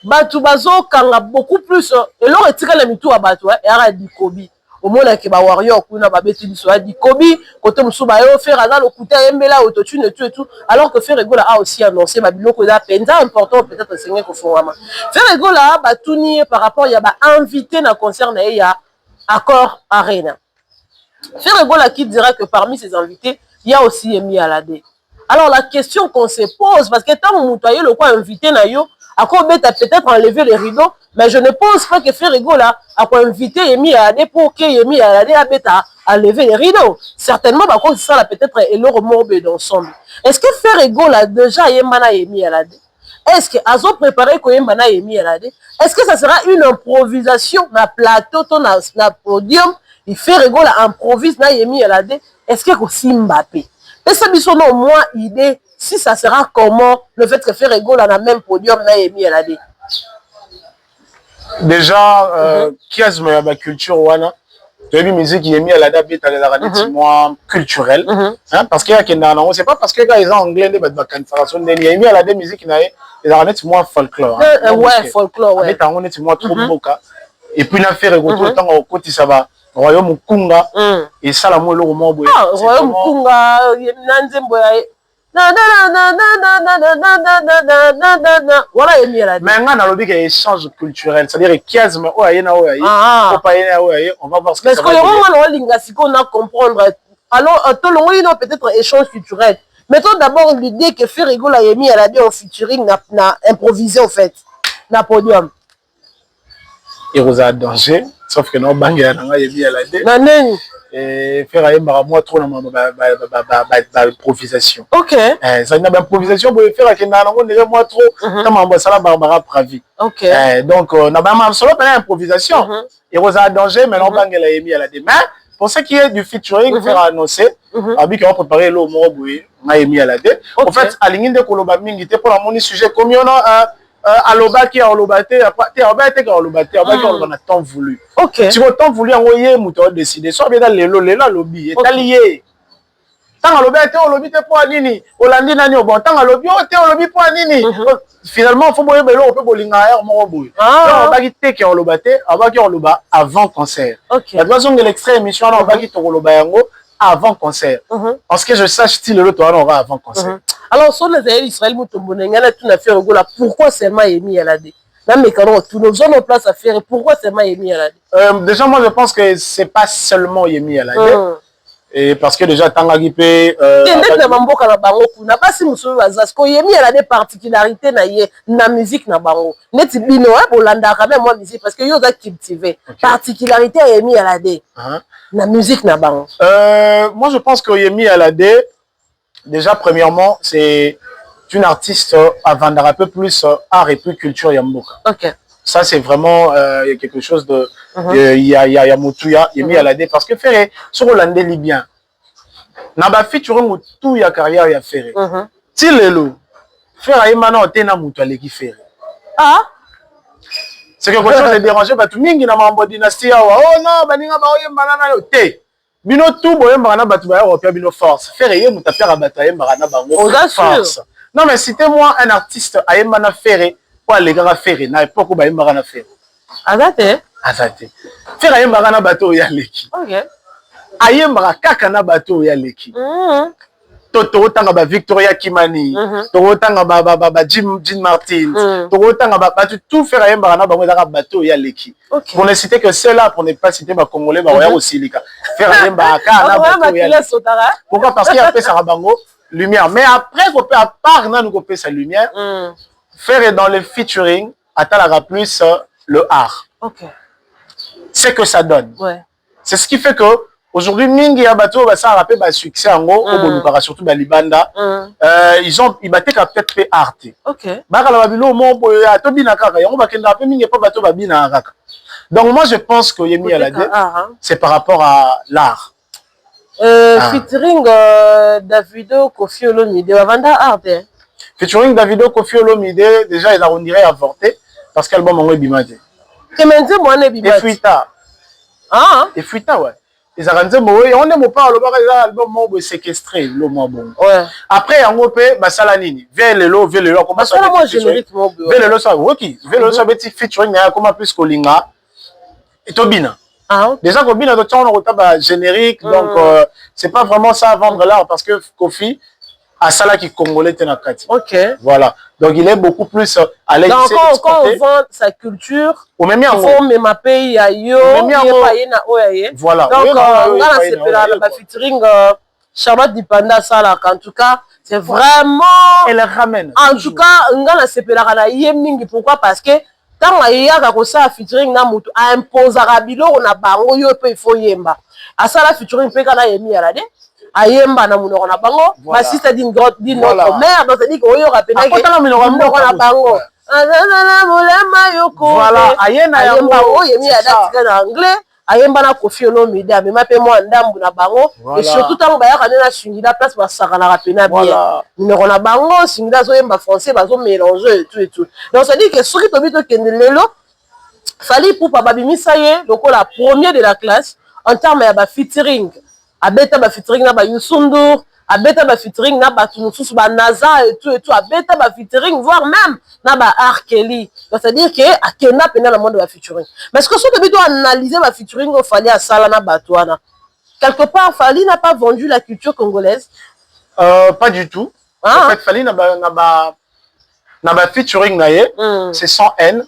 Speaker 2: Batou Bazo, quand a beaucoup plus, et l'on retire la mitou à Batou, et à Dikobi. Au moins, il y a warrior, il y a Dikobi, côté Moussoubayo, Ferrana, le côté Mbela, autotune et tout. Alors que Ferrego a aussi annoncé, Babylon, que la peine important, peut-être enseigner qu'au fond. Ferrego a Batouni par rapport, il y a invité dans le concert, il y a Accord Arena. Ferrego qui dira que parmi ses invités, il y a aussi Emi Alade. Alors la question qu'on se pose, parce que tant que vous le quoi invité Nayo, à quoi peut-être enlever les rideaux, mais je ne pense pas que Ferrego a quoi inviter Emi Alade pour que Emi Alade a enlever les rideaux. Certainement, par contre, ça peut-être leur morbe d'ensemble. Est-ce que Ferrego a déjà Emi Alade? Est-ce que Azo préparé Koyembana Emi Alade? Est-ce que ça sera une improvisation na plateau, na podium? Il fait rigoler, improvise na Emi Alade. Est-ce que c'est Mbappé? Et ça me sonne au moins idée si ça sera comment le fait que faire rigoler na même podium na Emi Alade.
Speaker 1: Déjà, qui a ce culture wana? Tu as vu musique qui est mis à la date moins culturelle, parce qu'il y a qui n'en c'est pas parce que quand ils ont anglais des canfarations il y a mis à la date musique qui n'a les moins folklore.
Speaker 2: Ouais, folklore ouais.
Speaker 1: Mais on est moins trop boca et puis la faire rigoler autant au côté ça va royaume Kunga et ça la moi le roman boy.
Speaker 2: Ah royaume Kunga nanzembo voilà Emi Alade.
Speaker 1: Mais on a l'objet échange culturel, c'est-à-dire chiasme on va voir ce que
Speaker 2: ça va donner. Parce que on a comprendre. Alors tout le monde peut-être échange culturel. Mettons d'abord l'idée que Ferrego a Emi Alade en featuring n'a improvisé en fait na podium.
Speaker 1: Et vous a danger sauf que non bang ya nga Emi Alade.
Speaker 2: Naneni
Speaker 1: et faire moi trop dans ma improvisation.
Speaker 2: OK.
Speaker 1: Ça une improvisation pour faire que na moi trop comme ça la Barbara Pravi.
Speaker 2: OK.
Speaker 1: Donc na ba solo pas improvisation. Et vous a danger mais non bang ya Emi Alade. Mais pour ce qui est du featuring faire annoncer abi qu'on préparer le mot boui na Emi Alade. En fait aligné de koloba mingi te pour la moni sujet comme on a aloba qui a olobate après abate qui a olobate abate qui a temps voulu.
Speaker 2: OK.
Speaker 1: Tu veux temps voulu envoyer mouton décider soit bien dans le lobby est allié. Tant olobate olobite pour nini olandi nani bon tant olobi o te olobi pour nini finalement faut boyer belo on peut bolinga air mo boy. On va quitter qui olobate abaki qui oloba avant concert. La façon de l'extrait émission on va quitter oloba yango avant concert. Parce que je sache si le toi on aura avant concert.
Speaker 2: Alors, sur les Israël, Israël, pourquoi seulement Emi Alade? Même les canons, tous nos zones en place à faire, pourquoi seulement Emi Alade?
Speaker 1: Déjà, moi, je pense que c'est pas seulement Emi Alade. Et parce que déjà, Tangagipé.
Speaker 2: n'a pas si monsieur Azas, que Emi Alade particularité na musique na bango. Net bino, pour l'anda quand même moi musique parce que yo a cultivé. Particularité à Emi Alade. Na musique na bango.
Speaker 1: Moi, je pense que Emi Alade. Déjà, premièrement, c'est une artiste avant de rapper plus art et plus culture Yamboka.
Speaker 2: OK.
Speaker 1: Ça, c'est vraiment quelque chose de... Il y a Moutouya, Emi Alade, parce que Ferré, sur Hollandais libyen, n'a pas fait tout ya carrière ya Ferré. Si l'élo, Ferré maintenant on tena Moutouale qui Ferré.
Speaker 2: Ah?
Speaker 1: C'est quelque chose de déranger, parce que mingi na mambo dynastie, oh non, baninga ba oye banana yo te. Bino tout boye mbana batu ba européen bino force faire yé mutapia rabata yé mbana bango force. Non mais citez-moi un artiste ayembana Ferré ou les gars Ferré na époque ba yembana Ferré.
Speaker 2: Azate
Speaker 1: Ferré ayembana bato ya leki.
Speaker 2: OK.
Speaker 1: Ayembana kaka na bato ya leki. Toto tanga ba Victoria Kimani, toto tanga ba Jim Martin, toto tanga ba tout faire ayembana bango za bato ya leki. Pour ne citer que ceux-là, pour ne pas citer ma Congolais, bah ouais aussi les cas. Faire un pourquoi? Parce qu'il y a fait sa bango lumière. Mais après qu'on peut à part non qu'on peut sa lumière, faire dans le featuring, attendre plus le art.
Speaker 2: OK.
Speaker 1: C'est que ça donne.
Speaker 2: Ouais.
Speaker 1: C'est ce qui fait que aujourd'hui mingi ya bato ça rappelle ba succès ango au bolukaka surtout ba libanda ils battent peut-être fait art
Speaker 2: OK
Speaker 1: ba kala ba bilo mo boya to bina kaka yango ba kenda pe mingi pa bato ba bina kaka donc moi je pense que Yemi Alade c'est par rapport à l'art
Speaker 2: featuring Davido Koffi Olomide Wavanda art
Speaker 1: featuring Davido Koffi Olomide déjà ils on dirait avorté parce qu'album ango bimate
Speaker 2: Kemenze moi ne bimate
Speaker 1: et fuita ouais ils arrangent moi on ne me parle pas l'album mo séquestré le mo bon après yango pe basala nini velelo comment ça
Speaker 2: moi générique mo
Speaker 1: velelo ça OK velelo ça petit featuring na comment plus kolinga et tobina déjà Kobina de temps on a générique donc c'est pas vraiment ça à vendre l'art parce que Kofi a ça qui congolais tenakati.
Speaker 2: OK.
Speaker 1: Voilà. Donc il est beaucoup plus à l'aise.
Speaker 2: Donc quand on vend sa culture, il faut même pays à yo,
Speaker 1: voilà.
Speaker 2: Donc on a la featuring Charlotte Dipanda ça en tout cas, c'est vraiment
Speaker 1: elle ramène.
Speaker 2: En tout cas, on a sepela na yemingi pourquoi parce que tant ayaka ko ça featuring na mutu a imposera biloko na bango yo pe il faut yemba. A ça la featuring pe kana Yemi Alade. Ayemba na munoko na bango basista d'une notre mère donc c'est dit que oyo rapena ke munoko na bango na mulema yoko
Speaker 1: voilà
Speaker 2: ayemba oyo Yemi Alade na anglais ayemba na Koffi Olomide amema pe moi ndambu na bango et surtout tango bayaka na singila place basaka na rapena bien munoko na bango singila zo yemba français bazo mélanger et tout donc c'est dit que soki to bito kende lelo fali pour pa babimisa ye lokola premier de la classe en termes ya ba featuring abeta ba featuring na ba Youssou abeta ba featuring na ba Tunususu ba Naza et tout abeta ba featuring voire même na ba R. Kelly donc c'est à dire que akenda pena na monde ba featuring mais ce que ce que tu dois analyser ba featuring au fallait à sala na batouana quelque part Fally n'a pas vendu la culture congolaise
Speaker 1: pas du tout en fait Fally na ba featuring na ye c'est sans haine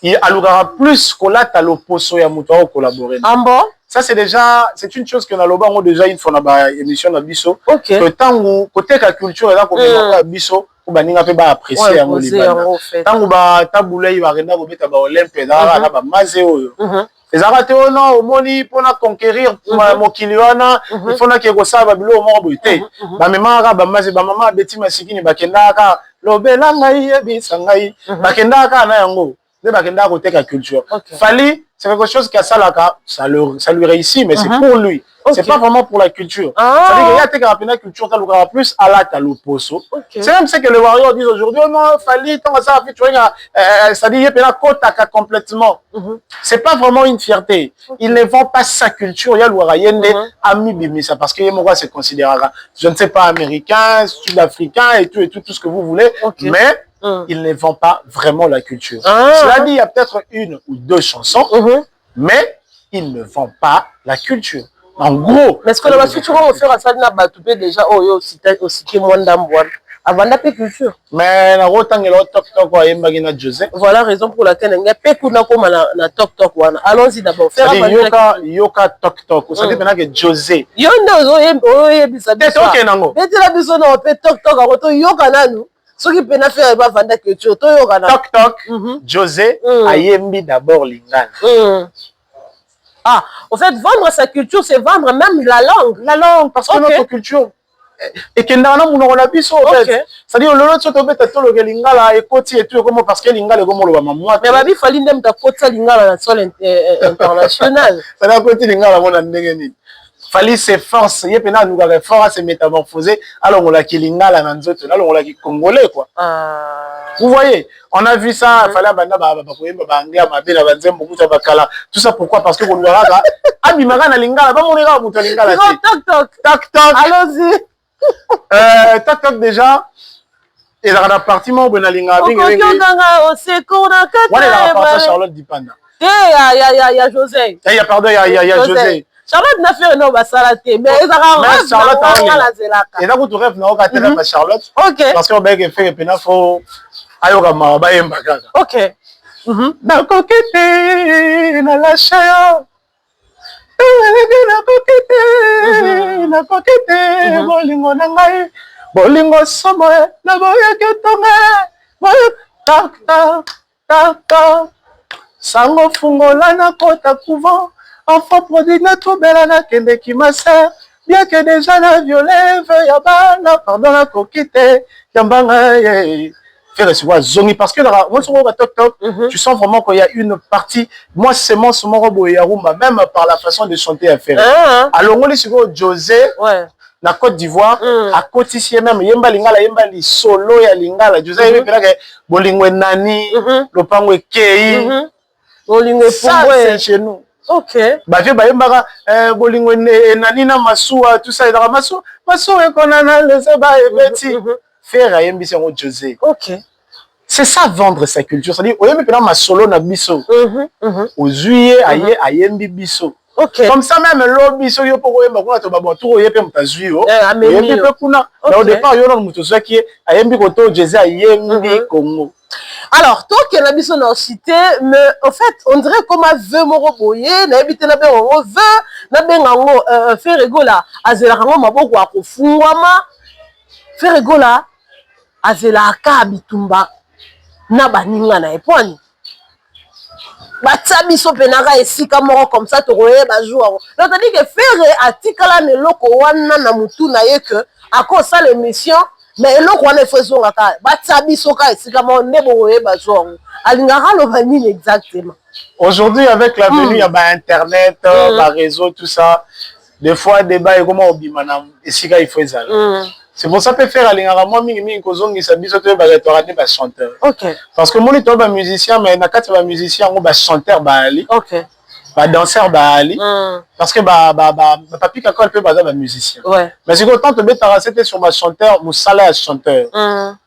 Speaker 1: il alugara plus kolata loposo ya muto au collaborer
Speaker 2: bon
Speaker 1: ça c'est déjà c'est une chose que na loba déjà une fois na ba émission na biso que tangu côté la culture et là ko ba biso ko baninga pe ba apprécier yango libanda tangu ba tabulei ba renda ko beta ba olympe na ba maze oyo ezaka te ono omoni pona conquérir mokili wana il faut na ke ko saba bilo mo boite ba memaka ba maze ba mama beti masikini bakendaka lobela ngai yebisa ngai bakendaka na yango bakenda côté la culture Fally c'est quelque chose qui a ça là ça lui réussit mais c'est pour lui c'est pas vraiment pour la culture ça veut dire qu'il y a tes rapina culture tu as plus à la taloposo c'est même ce que les warriors disent aujourd'hui oh non Fally tant ça fait tu vois ça dit il y a kotaka complètement c'est pas vraiment une fierté il ne vend pas sa culture il y a l'ouarayende ami bimisa parce que moi c'est considéré je ne sais pas américain sud-africain et tout ce que vous voulez mais il ne vend pas vraiment la culture. Cela dit, il y a peut-être une ou deux chansons, mais il ne vend pas la culture. En gros.
Speaker 2: Mais est-ce que la culture va faire ça na batoupe déjà aussi qui mondamboine avant la culture.
Speaker 1: Mais na rotangelo tok wa yembagina José.
Speaker 2: Voilà raison pour laquelle nga pe kuna koma na tok wana. Allons-y d'abord faire
Speaker 1: yoka tok. Ça dit maintenant que José.
Speaker 2: Yo ndozo yebisa biso. Beti la biso na pe tok akoto yoka nanu. Ce qui peut faire va vendre culture to yokana
Speaker 1: tok José ayembi d'abord lingala
Speaker 2: en fait vendre sa culture c'est vendre même la langue
Speaker 1: parce que notre culture et que ndana munoko na biso en fait ça dit lolo tsoto beta to lo lingala et koti et tout comme parce que lingala comme lo ba mamwa
Speaker 2: mais babi Fally ndem ta kota lingala na sol international
Speaker 1: ça na koti lingala mona ndenge nini Fally s'efforce, il y a plein de nous fort à se métamorphoser. Alors on l'a qui lingala na nzoto, alors on l'a qui congolais quoi. Vous voyez, on a vu ça. Fally banda ba anglais ma belle banzem beaucoup ça bakala. Tout ça pourquoi? Parce que on doit là. Abimaka na lingala, pas mon gars muto lingala. Toc.
Speaker 2: Allons-y.
Speaker 1: Toc déjà. Et dans la partie mon bon lingala.
Speaker 2: Au secours na kata.
Speaker 1: Voilà la partie Charlotte Dipanda.
Speaker 2: Il y a José.
Speaker 1: Il y a pardon, il y a José.
Speaker 2: Charlotte n'a fait un basala te mais
Speaker 1: Charlotte et là vous tu rêves na ka tena Charlotte parce que on va faire pena fo ayoka maba yemba kaka
Speaker 2: OK
Speaker 1: na kokete na la chayo na kokete bolingo na ngai bolingo somo na boya ketonga tak sango fungola na kota couvent enfant prodigue notre belle na kende qui ma sœur bien que déjà la violet veuille bana pardon la coquette yambanga faire ce zongi parce que moi sur mon top top tu sens vraiment qu'il y a une partie moi c'est mon robo et rumba même par la façon de chanter à faire alors on est sur José na Côte d'Ivoire à côté ici même yemba lingala yemba li solo ya lingala José yemba que bolingwe nani lopango kei
Speaker 2: bolingwe
Speaker 1: ça c'est chez nous.
Speaker 2: Ok.
Speaker 1: Bah je bah yemba bolingwe nani na masua tout ça dans masua qu'on a le seba et petit faire yembi c'est José.
Speaker 2: Ok.
Speaker 1: C'est ça vendre sa culture, c'est-à-dire au yembi ma solo na biso. Au juillet ayembi biso.
Speaker 2: Okay.
Speaker 1: Comme ça même lobby so yo poko yemba kuna to babontu yepe mutazui yo yembi pe kuna mais au départ yo na mutuzo qui ayembi koto José ayembi Congo.
Speaker 2: Alors toi qui na biso na cité mais en fait on dirait comme un vœu moro boye na ebité na bengo vœu na bengango Ferregola azela rango maboko akofungwama Ferregola azela aka bitumba na baninga na epwani batia biso penaka esika moko comme ça tokoyeba jour c'est-à-dire que Ferre atikala na eloko wana na mutu na ye que akosala émission mais eloko wana efozongaka batia biso ka esika moko nde bokoyeba jour alingaka loba nini exactement.
Speaker 1: Aujourd'hui avec la venue ya internet ba réseau tout ça des fois débat et comment obima na esika il faut ezala. C'est pour ça que faire alingaka moi mingi kozongisa biso to ba restaurateur ba chanteur.
Speaker 2: OK.
Speaker 1: Parce que moi to ba musicien mais na kati ba musicien ngo ba chanteur ba ali.
Speaker 2: OK.
Speaker 1: Ba danseur ba ali. Parce que papi kakol peut ba musicien.
Speaker 2: Ouais.
Speaker 1: Mais c'est autant te betara c'était sur ba chanteur musala ya chanteur.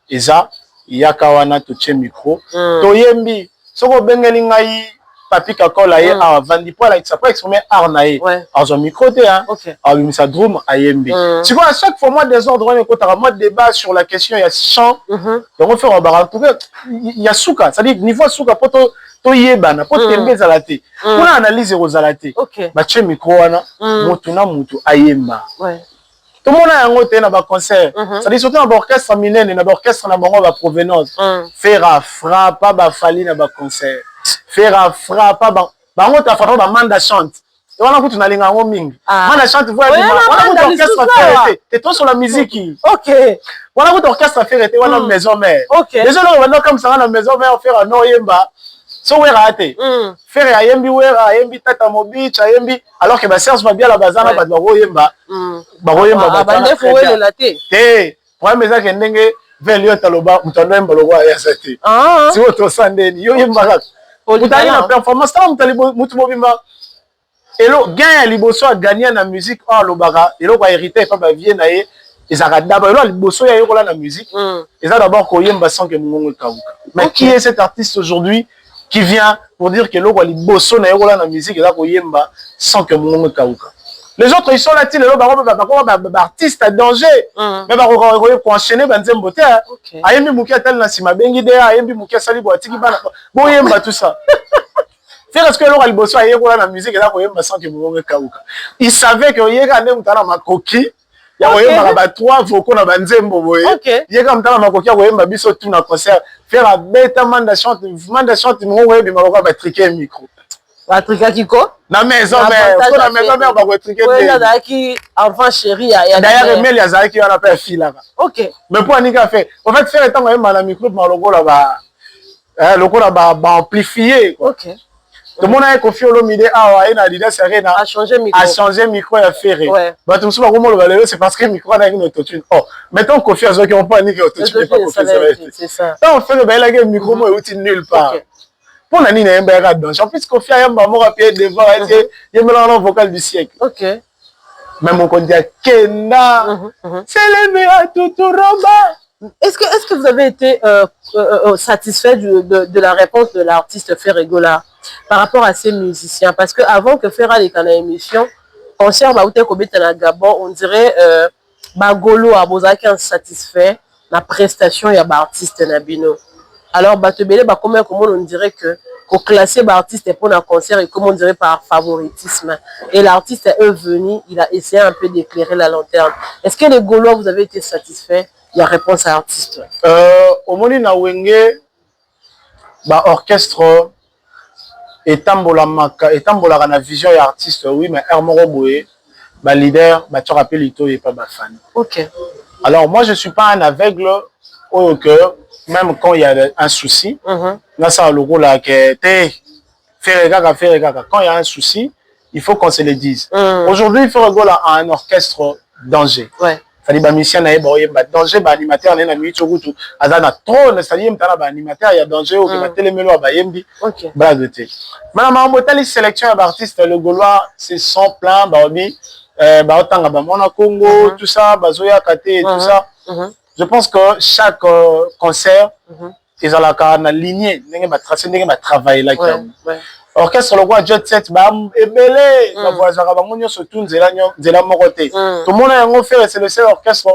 Speaker 1: Eza yaka wana to tche micro. To yembi soko bengeli ngai papi kakola ye a vandi pour la ça peut exprimer art nae en micro te hein a misa drum a yembi tu vois à chaque fois moi désordre on écoute moi débat sur la question il y a chant donc on fait on va retrouver il y a souka ça dit niveau souka poto to yebana poto tembe zalate on analyse rozalate ba tche micro wana mutu na mutu ayemba tout le monde a un côté dans le concert. Ça dit surtout dans l'orchestre minene, dans l'orchestre na bango ba provenance. Faire à frappe pas fali dans le concert. Faire à frappe pas bango ta façon ba manda chante. Et on a tout na linga ngo mingi. Manda chante voix de on a l'orchestre fait. T'es toi sur la musique.
Speaker 2: OK.
Speaker 1: On a l'orchestre fait on a maison mère. Déjà là on va comme ça dans la maison mère faire un oyemba. So we raté. Faire ayembi we ayembi tata mobicha ayembi alors que ba Serge va bien la bazana ba oyemba. Ba oyemba ba
Speaker 2: bande fo we la té.
Speaker 1: Té. Pour mes que ndenge velio taloba mutando emba logo ya sati. Si auto sandeni yo yemba. Mutali na performance ta mutali mutu mobimba. Elo gain ya liboso a gagner na musique oh lobaka elo ko hérité pa ba vie na ye. Ezaka d'abord elo liboso ya yokola na musique. Eza d'abord ko yemba sans que mungongo kauka. Mais qui est cet artiste aujourd'hui qui vient pour dire que l'eau liboso na yokola na musique eza ko yemba sans que mungongo kauka. Les autres ils sont là ti lelo ba artiste à danger mais ba ko enchaîner ba nzembo te ayembi muki atal na sima bengi de ayembi muki asali bo atiki bana bo yemba tout ça. C'est parce que l'eau liboso ayekola na musique eza ko yemba sans que mungongo kauka. Il savait que yeka ndem tana makoki ya koyemba ba trois vocaux na banzembo boye yeka mtana makoki ya koyemba biso tout na concert faire la bêta manda chante mo ouais bi maloko ba triquer micro
Speaker 2: ba triquer kiko
Speaker 1: na maison mère ko na maison mère ba ko triquer
Speaker 2: ouais na ki enfant chéri ya
Speaker 1: d'ailleurs Emile ya zaki on appelle fille
Speaker 2: OK
Speaker 1: mais pour anika fait en fait faire étant koyemba na micro maloko la ba loko la ba amplifier
Speaker 2: OK.
Speaker 1: Tout le monde a confié au Lomide à une Adidas Serena
Speaker 2: a changé
Speaker 1: micro à Ferré. Bah tout ça comment le valeur c'est parce que le micro a une autotune. Oh, mettons confiance à ceux qui ont pas ni autotune pas confiance.
Speaker 2: C'est ça.
Speaker 1: On fait le bail la game micro moi outil nulle part. Pour la nina yemba là-dedans. En plus confié à yamba mo rapide devant et yemba dans vocal du siècle.
Speaker 2: OK.
Speaker 1: Même on dit Kenda. C'est le meilleur tout roba.
Speaker 2: Est-ce que vous avez été satisfait de la réponse de l'artiste Ferregola par rapport à ces musiciens? Parce que avant que Ferra les canaux émission, concert Baouté Kobeta na Gabon, on dirait Bagolo a Bozaki insatisfait la prestation ya ba artiste Nabino. Alors Batebele ba comment on dirait que classer ba artiste pour un concert et comment on dirait par favoritisme. Et l'artiste est venu, il a essayé un peu d'éclairer la lanterne. Est-ce que les Gaulois vous avez été satisfait? Il y a réponse à l'artiste.
Speaker 1: Au Moni na Wenge ba orchestre etambolaka na vision ya artiste, oui, mais Hermoro Boé, bah leader, bah tu rappelles Lito et pas ma fan.
Speaker 2: Ok.
Speaker 1: Alors moi je suis pas un aveugle au cœur, même quand il y a un souci. Là ça le rôle là que faire gaga. Quand il y a un souci, il faut qu'on se le dise. Aujourd'hui il faut rigoler à un orchestre danger.
Speaker 2: Ouais.
Speaker 1: C'est-à-dire bah musicien na ba danger ba animateur na nuit chokutu azana trop c'est-à-dire mtana ba animateur il y a danger au ba télémelo ba yembi.
Speaker 2: OK.
Speaker 1: Ba doté. Maintenant ma tali sélection d'artistes le Gaulois c'est son plan ba obi ba otanga ba mona Congo tout ça bazoya kate tout ça. Je pense que chaque concert ils ont la lignée ndenge ba tracer ndenge ba travailler là
Speaker 2: ouais.
Speaker 1: Orchestre le roi Jet Set ba ebele ba voisara ba ngonyo surtout nzela mokoté tout le monde a un fait c'est le seul orchestre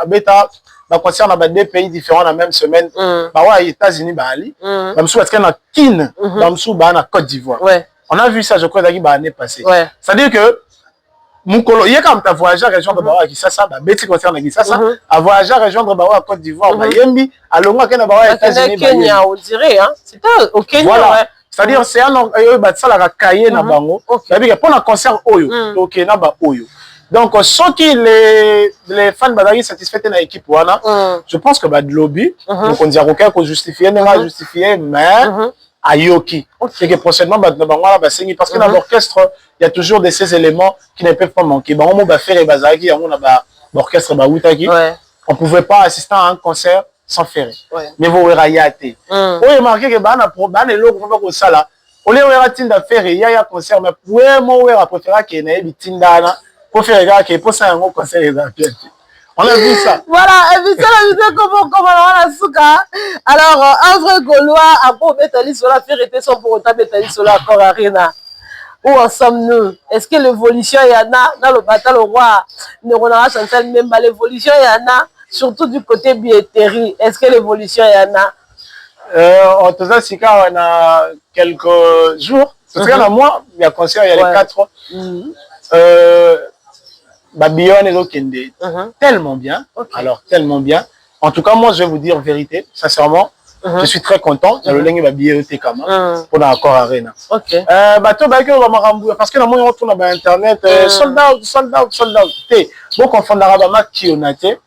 Speaker 1: beta ba concert dans deux pays différents la même semaine ba wa États-Unis ba ali ba msou parce na kin ba msou ba na Côte d'Ivoire on a vu ça je crois daki ba année passée c'est à dire que mukolo yé comme ta voyager rejoindre ba wa Kinshasa ba beti concert na Kinshasa a voyager rejoindre ba wa Côte d'Ivoire ba yembi alonga ke na ba wa États-Unis ba
Speaker 2: Kenya on dirait hein c'était au Kenya
Speaker 1: voilà. C'est-à-dire c'est un ça cahier na bango c'est-à-dire pour un concert oyo OK na ba oyo donc ceux qui les fans badaki satisfaits na équipe wana je pense que ba de lobby donc on dit aucun ko justifier n'a justifier mais ayoki c'est que prochainement ba bango ba sengi parce que dans l'orchestre il y a toujours de ces éléments qui ne peuvent pas manquer ba on ba faire bazaki yango na ba orchestre ba wutaki on pouvait pas assister à un concert sans faire. Mais vous verrez yate. Vous remarquez que bana le logo va comme ça là. On les verra tinda faire il y a concert mais pour moi on va préférer que na bitinda na pour faire gars que pour ça un concert les on a vu ça.
Speaker 2: Voilà, et puis ça la vidéo comment on a souka. Alors un vrai Gaulois a beau mettre sur la vérité sans pour autant mettre sur la corps arena. Où en sommes-nous? Est-ce que l'évolution y en a dans le bataille au roi Neuronara Chantal même l'évolution y en a? Surtout du côté billetterie, est-ce que l'évolution y en a?
Speaker 1: En tout cas, si on a quelques jours, parce qu'il y a un mois, il y a concert, il y a les 4. Babylone et Lokende, tellement bien. Alors, tellement bien. En tout cas, moi, je vais vous dire vérité, sincèrement. Je suis très content. Il y a le lingue Babylone pour l'accord Arena. Parce que dans mon retour sur Internet, sold out. Bon, confondre Arabama qui on a été.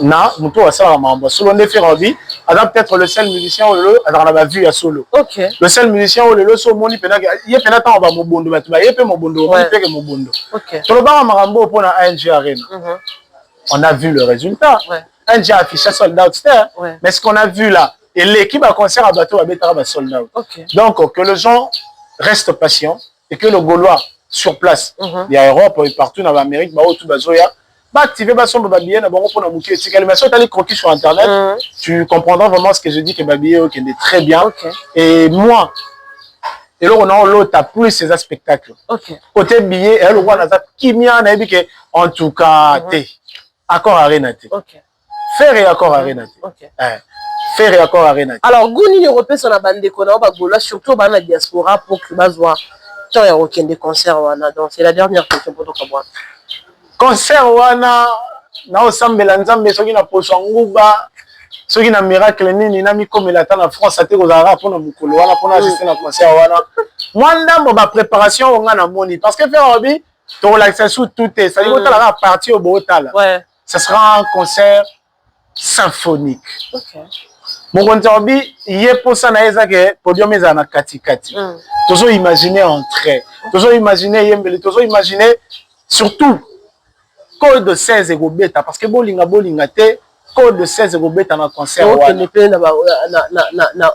Speaker 1: Na muto wa sala mambo solo ne fait envie adam peut-être le seul musicien au lelo alors on a vu à solo le seul musicien au lelo so moni pena ye pena ta ba mobondo ba tuba ye pe mobondo on pe ke mobondo to lo ba marambo pour na ANG Arena on a vu le résultat ANG a affiché sold out mais ce qu'on a vu là et l'équipe a concert à bateau à betara ba sold out donc que les gens restent patients et que le Gaulois sur place il y a Europe et partout dans l'Amérique ba tout bazoya activer Basson Babien à bon pour nous moquer. Si mais si tu as les croquis sur Internet, tu comprendras vraiment ce que je dis que Babien qui est très bien. Et moi, et là on a l'autre plus ces spectacles. Côté billet, elle voit dans qui m'a dit que en tout cas, accord Arena. Faire et accord Arena. Faire et accord Arena.
Speaker 2: Alors, Gouni européen sur la bande de Kona, surtout dans la diaspora pour que Bazoa, tu as aucun des concerts. Donc, c'est la dernière question pour toi.
Speaker 1: Concert wana na osambela nzambe soki na poso nguba soki na miracle nini na mikomela ta na France ate kozala pona mukolo wana pona assister na concert wana mwanda mo ba préparation onga na moni parce que faire obi to relaxer sous tout est ça dit que la partie au botala ça sera un concert symphonique mon concert obi yé pour ça na eza que podium eza na kati toujours imaginer entrer toujours imaginer yembeli toujours imaginer surtout code de 16 et bêta parce que bolinga te code de 16 et bêta dans concert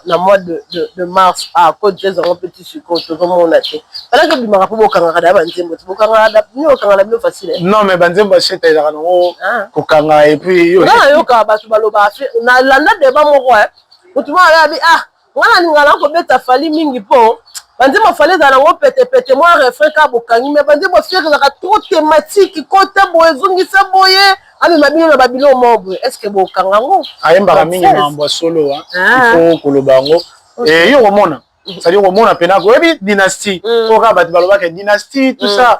Speaker 1: na mois de mars à code 16 en petit sucre tout le monde a été alors que bimara po bokanga da banzembo bokanga da nyo kanga la facile non mais banzembo cheta ila no kokanga et puis yo na yo ka basu baloba na landa de ba moko mutu ba bi ngana ngala ko beta fali mingi po banzembo fallait dans la pété moi refrain ka bokangi mais banzembo faire la trop thématique côté boezungi sa boye ami mabino na babilo mobo est-ce que bokanga ngo ayemba mingi mambo solo il faut kolobango et yo romona ça dit romona pena ko ebi dynastie ko ka bati baloba ke dynastie tout ça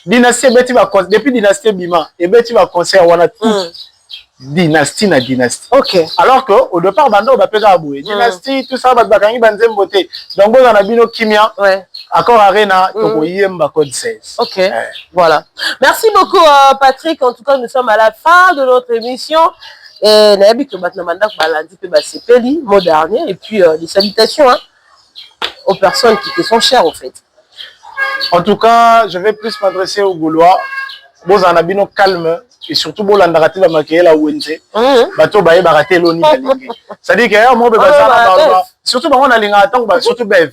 Speaker 1: dynastie beti ba depuis dynastie bima et beti ba concert wana tout dynastie na dynastie.
Speaker 2: Ok.
Speaker 1: Alors que au départ bando ba peka aboué. Dynastie tout ça ba bakangi banzembo te. Donc boza na bino kimia.
Speaker 2: Ouais.
Speaker 1: Accord arena to yemba code 16.
Speaker 2: Ok. Voilà. Merci beaucoup Patrick. En tout cas, nous sommes à la fin de notre émission. Et Nayabi que maintenant balandi pe ba sepeli mot dernier et puis des salutations hein, aux personnes qui te sont chères au fait.
Speaker 1: En tout cas, je vais plus m'adresser aux Gaulois. Vous en avez calme et surtout vous l'en avez maquillé la Wenze. Bateau baye baraté l'oni. C'est-à-dire que moi surtout on a l'inga tant surtout bev.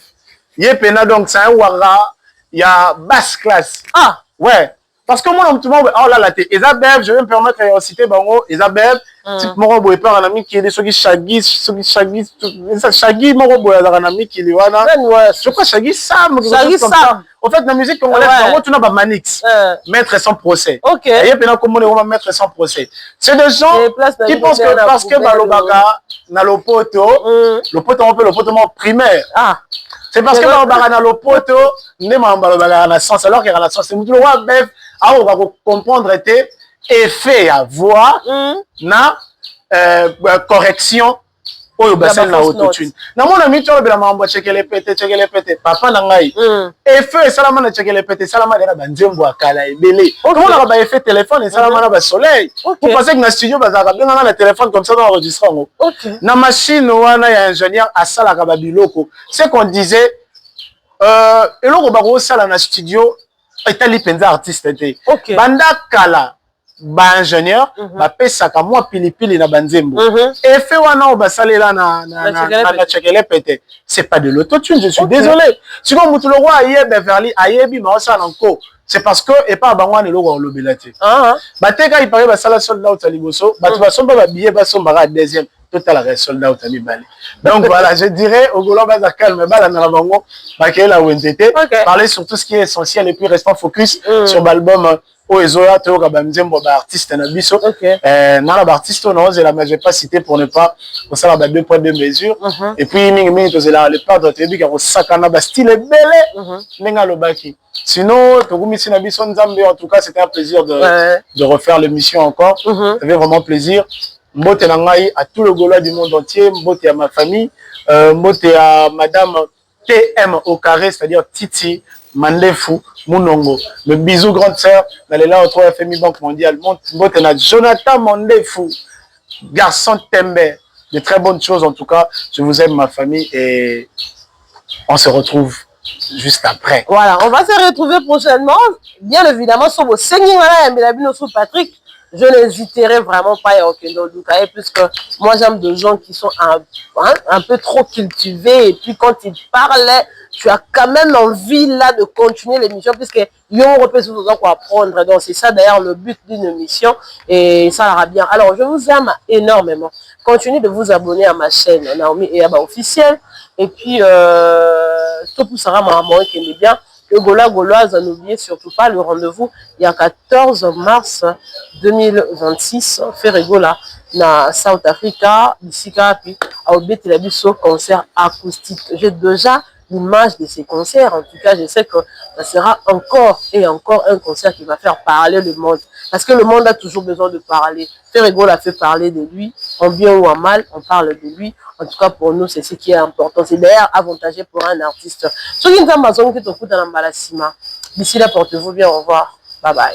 Speaker 1: Yepena donc c'est un wara, il y a basse classe. Ah ouais. Parce que moi, tout le monde, oh là là, Isabelle, je vais me permettre de citer Bango, Isabelle, type mon boy par un ami qui est ceux qui Shaggy, mon boy un ami qui est là. Je crois Shaggy Sam, Shaggy Sam. En fait, la musique congolaise, Bango, tu n'as pas Manix, mettre sans procès. Ok. Et puis, comment on va mettre sans procès. C'est des gens qui pensent que parce que Balobaka, na le poteau, on peut le poteau primaire. Ah. C'est parce que Balobaka na le poteau, n'est pas Balobaka na sens, alors qu'il y a la sens. C'est tout le roi, bref. Alors, on va comprendre tes effets à voix, na correction, ou bassin na autotune. Na mon ami, tu as bien m'envoie checker les pétés, papa nangai. Effet, salama na checker les pétés, salama de la banzembo à kala et belé. Comment on a pas effet téléphone et salama na bas soleil. Vous pensez que na studio bazaka bien na téléphone comme ça dans l'enregistrement. Na machine ou na ya ingénieur à sala kababiloko. C'est qu'on disait, et l'on va sala na studio. Etali penza artiste te. Banda kala ba ingénieur ba pesaka moi pilipili na banzembo. Et fait wana obasalela na chekele pété. C'est pas de l'autotune, je suis désolé. Sinon mutu le roi aye Beverly ayebi ma osa nanko. C'est parce que et pas bangwa ne logo lobelate. Ba teka il paraît ba sala soldat au taliboso, ba tu ba somba ba billet ba somba ra deuxième. Total arrêt soldat au talibali. Donc voilà, je dirais au Golo baza calme bala na bango ba la wenzete parler sur tout ce qui est essentiel et puis restant focus sur l'album Oezoya to ka banzembo ba artiste na biso. Na ba artiste on la mais je vais pas citer pour ne pas on ça ba 2 points de mesure et puis mingi to la plupart de tes ka sakana ba style belé nenga lobaki. Sinon togumisi na biso nzambe en tout cas c'était un plaisir de refaire l'émission encore. C'était vraiment plaisir. Mbote nangai à tout le Gaulois du monde entier, mbote à ma famille, mbote à madame TM au carré, c'est-à-dire Titi Mandefu Munongo. Le bisou grande sœur, d'aller là au 3 FMI Banque Mondiale. Mbote na Jonathan Mandefu, garçon Tembe. De très bonnes choses en tout cas. Je vous aime ma famille et on se retrouve juste après.
Speaker 2: Voilà, on va se retrouver prochainement. Bien évidemment, sur vos seigneurs, Patrick. Je n'hésiterai vraiment pas à Okendo-Doukaye puisque moi j'aime des gens qui sont un peu trop cultivés et puis quand ils parlent, tu as quand même envie là de continuer l'émission puisque ils ont repris tout ça pour apprendre. Donc c'est ça d'ailleurs le but d'une émission et ça ira bien. Alors je vous aime énormément. Continuez de vous abonner à ma chaîne Naomi Eyaba officielle et puis tout pour Sarah Maman qui est bien. Le Gauloise, n'oubliez surtout pas le rendez-vous. Il y a 14 mars 2026. Ferregola, na South Africa, ici, puis à Obé-Télabiso, concert acoustique. J'ai déjà l'image de ces concerts. En tout cas, je sais que ça sera encore et encore un concert qui va faire parler le monde. Parce que le monde a toujours besoin de parler. Ferregola fait parler de lui, en bien ou en mal, on parle de lui. En tout cas, pour nous, c'est ce qui est important. C'est d'ailleurs avantageux pour un artiste. D'ici là, portez-vous bien. Au revoir. Bye bye.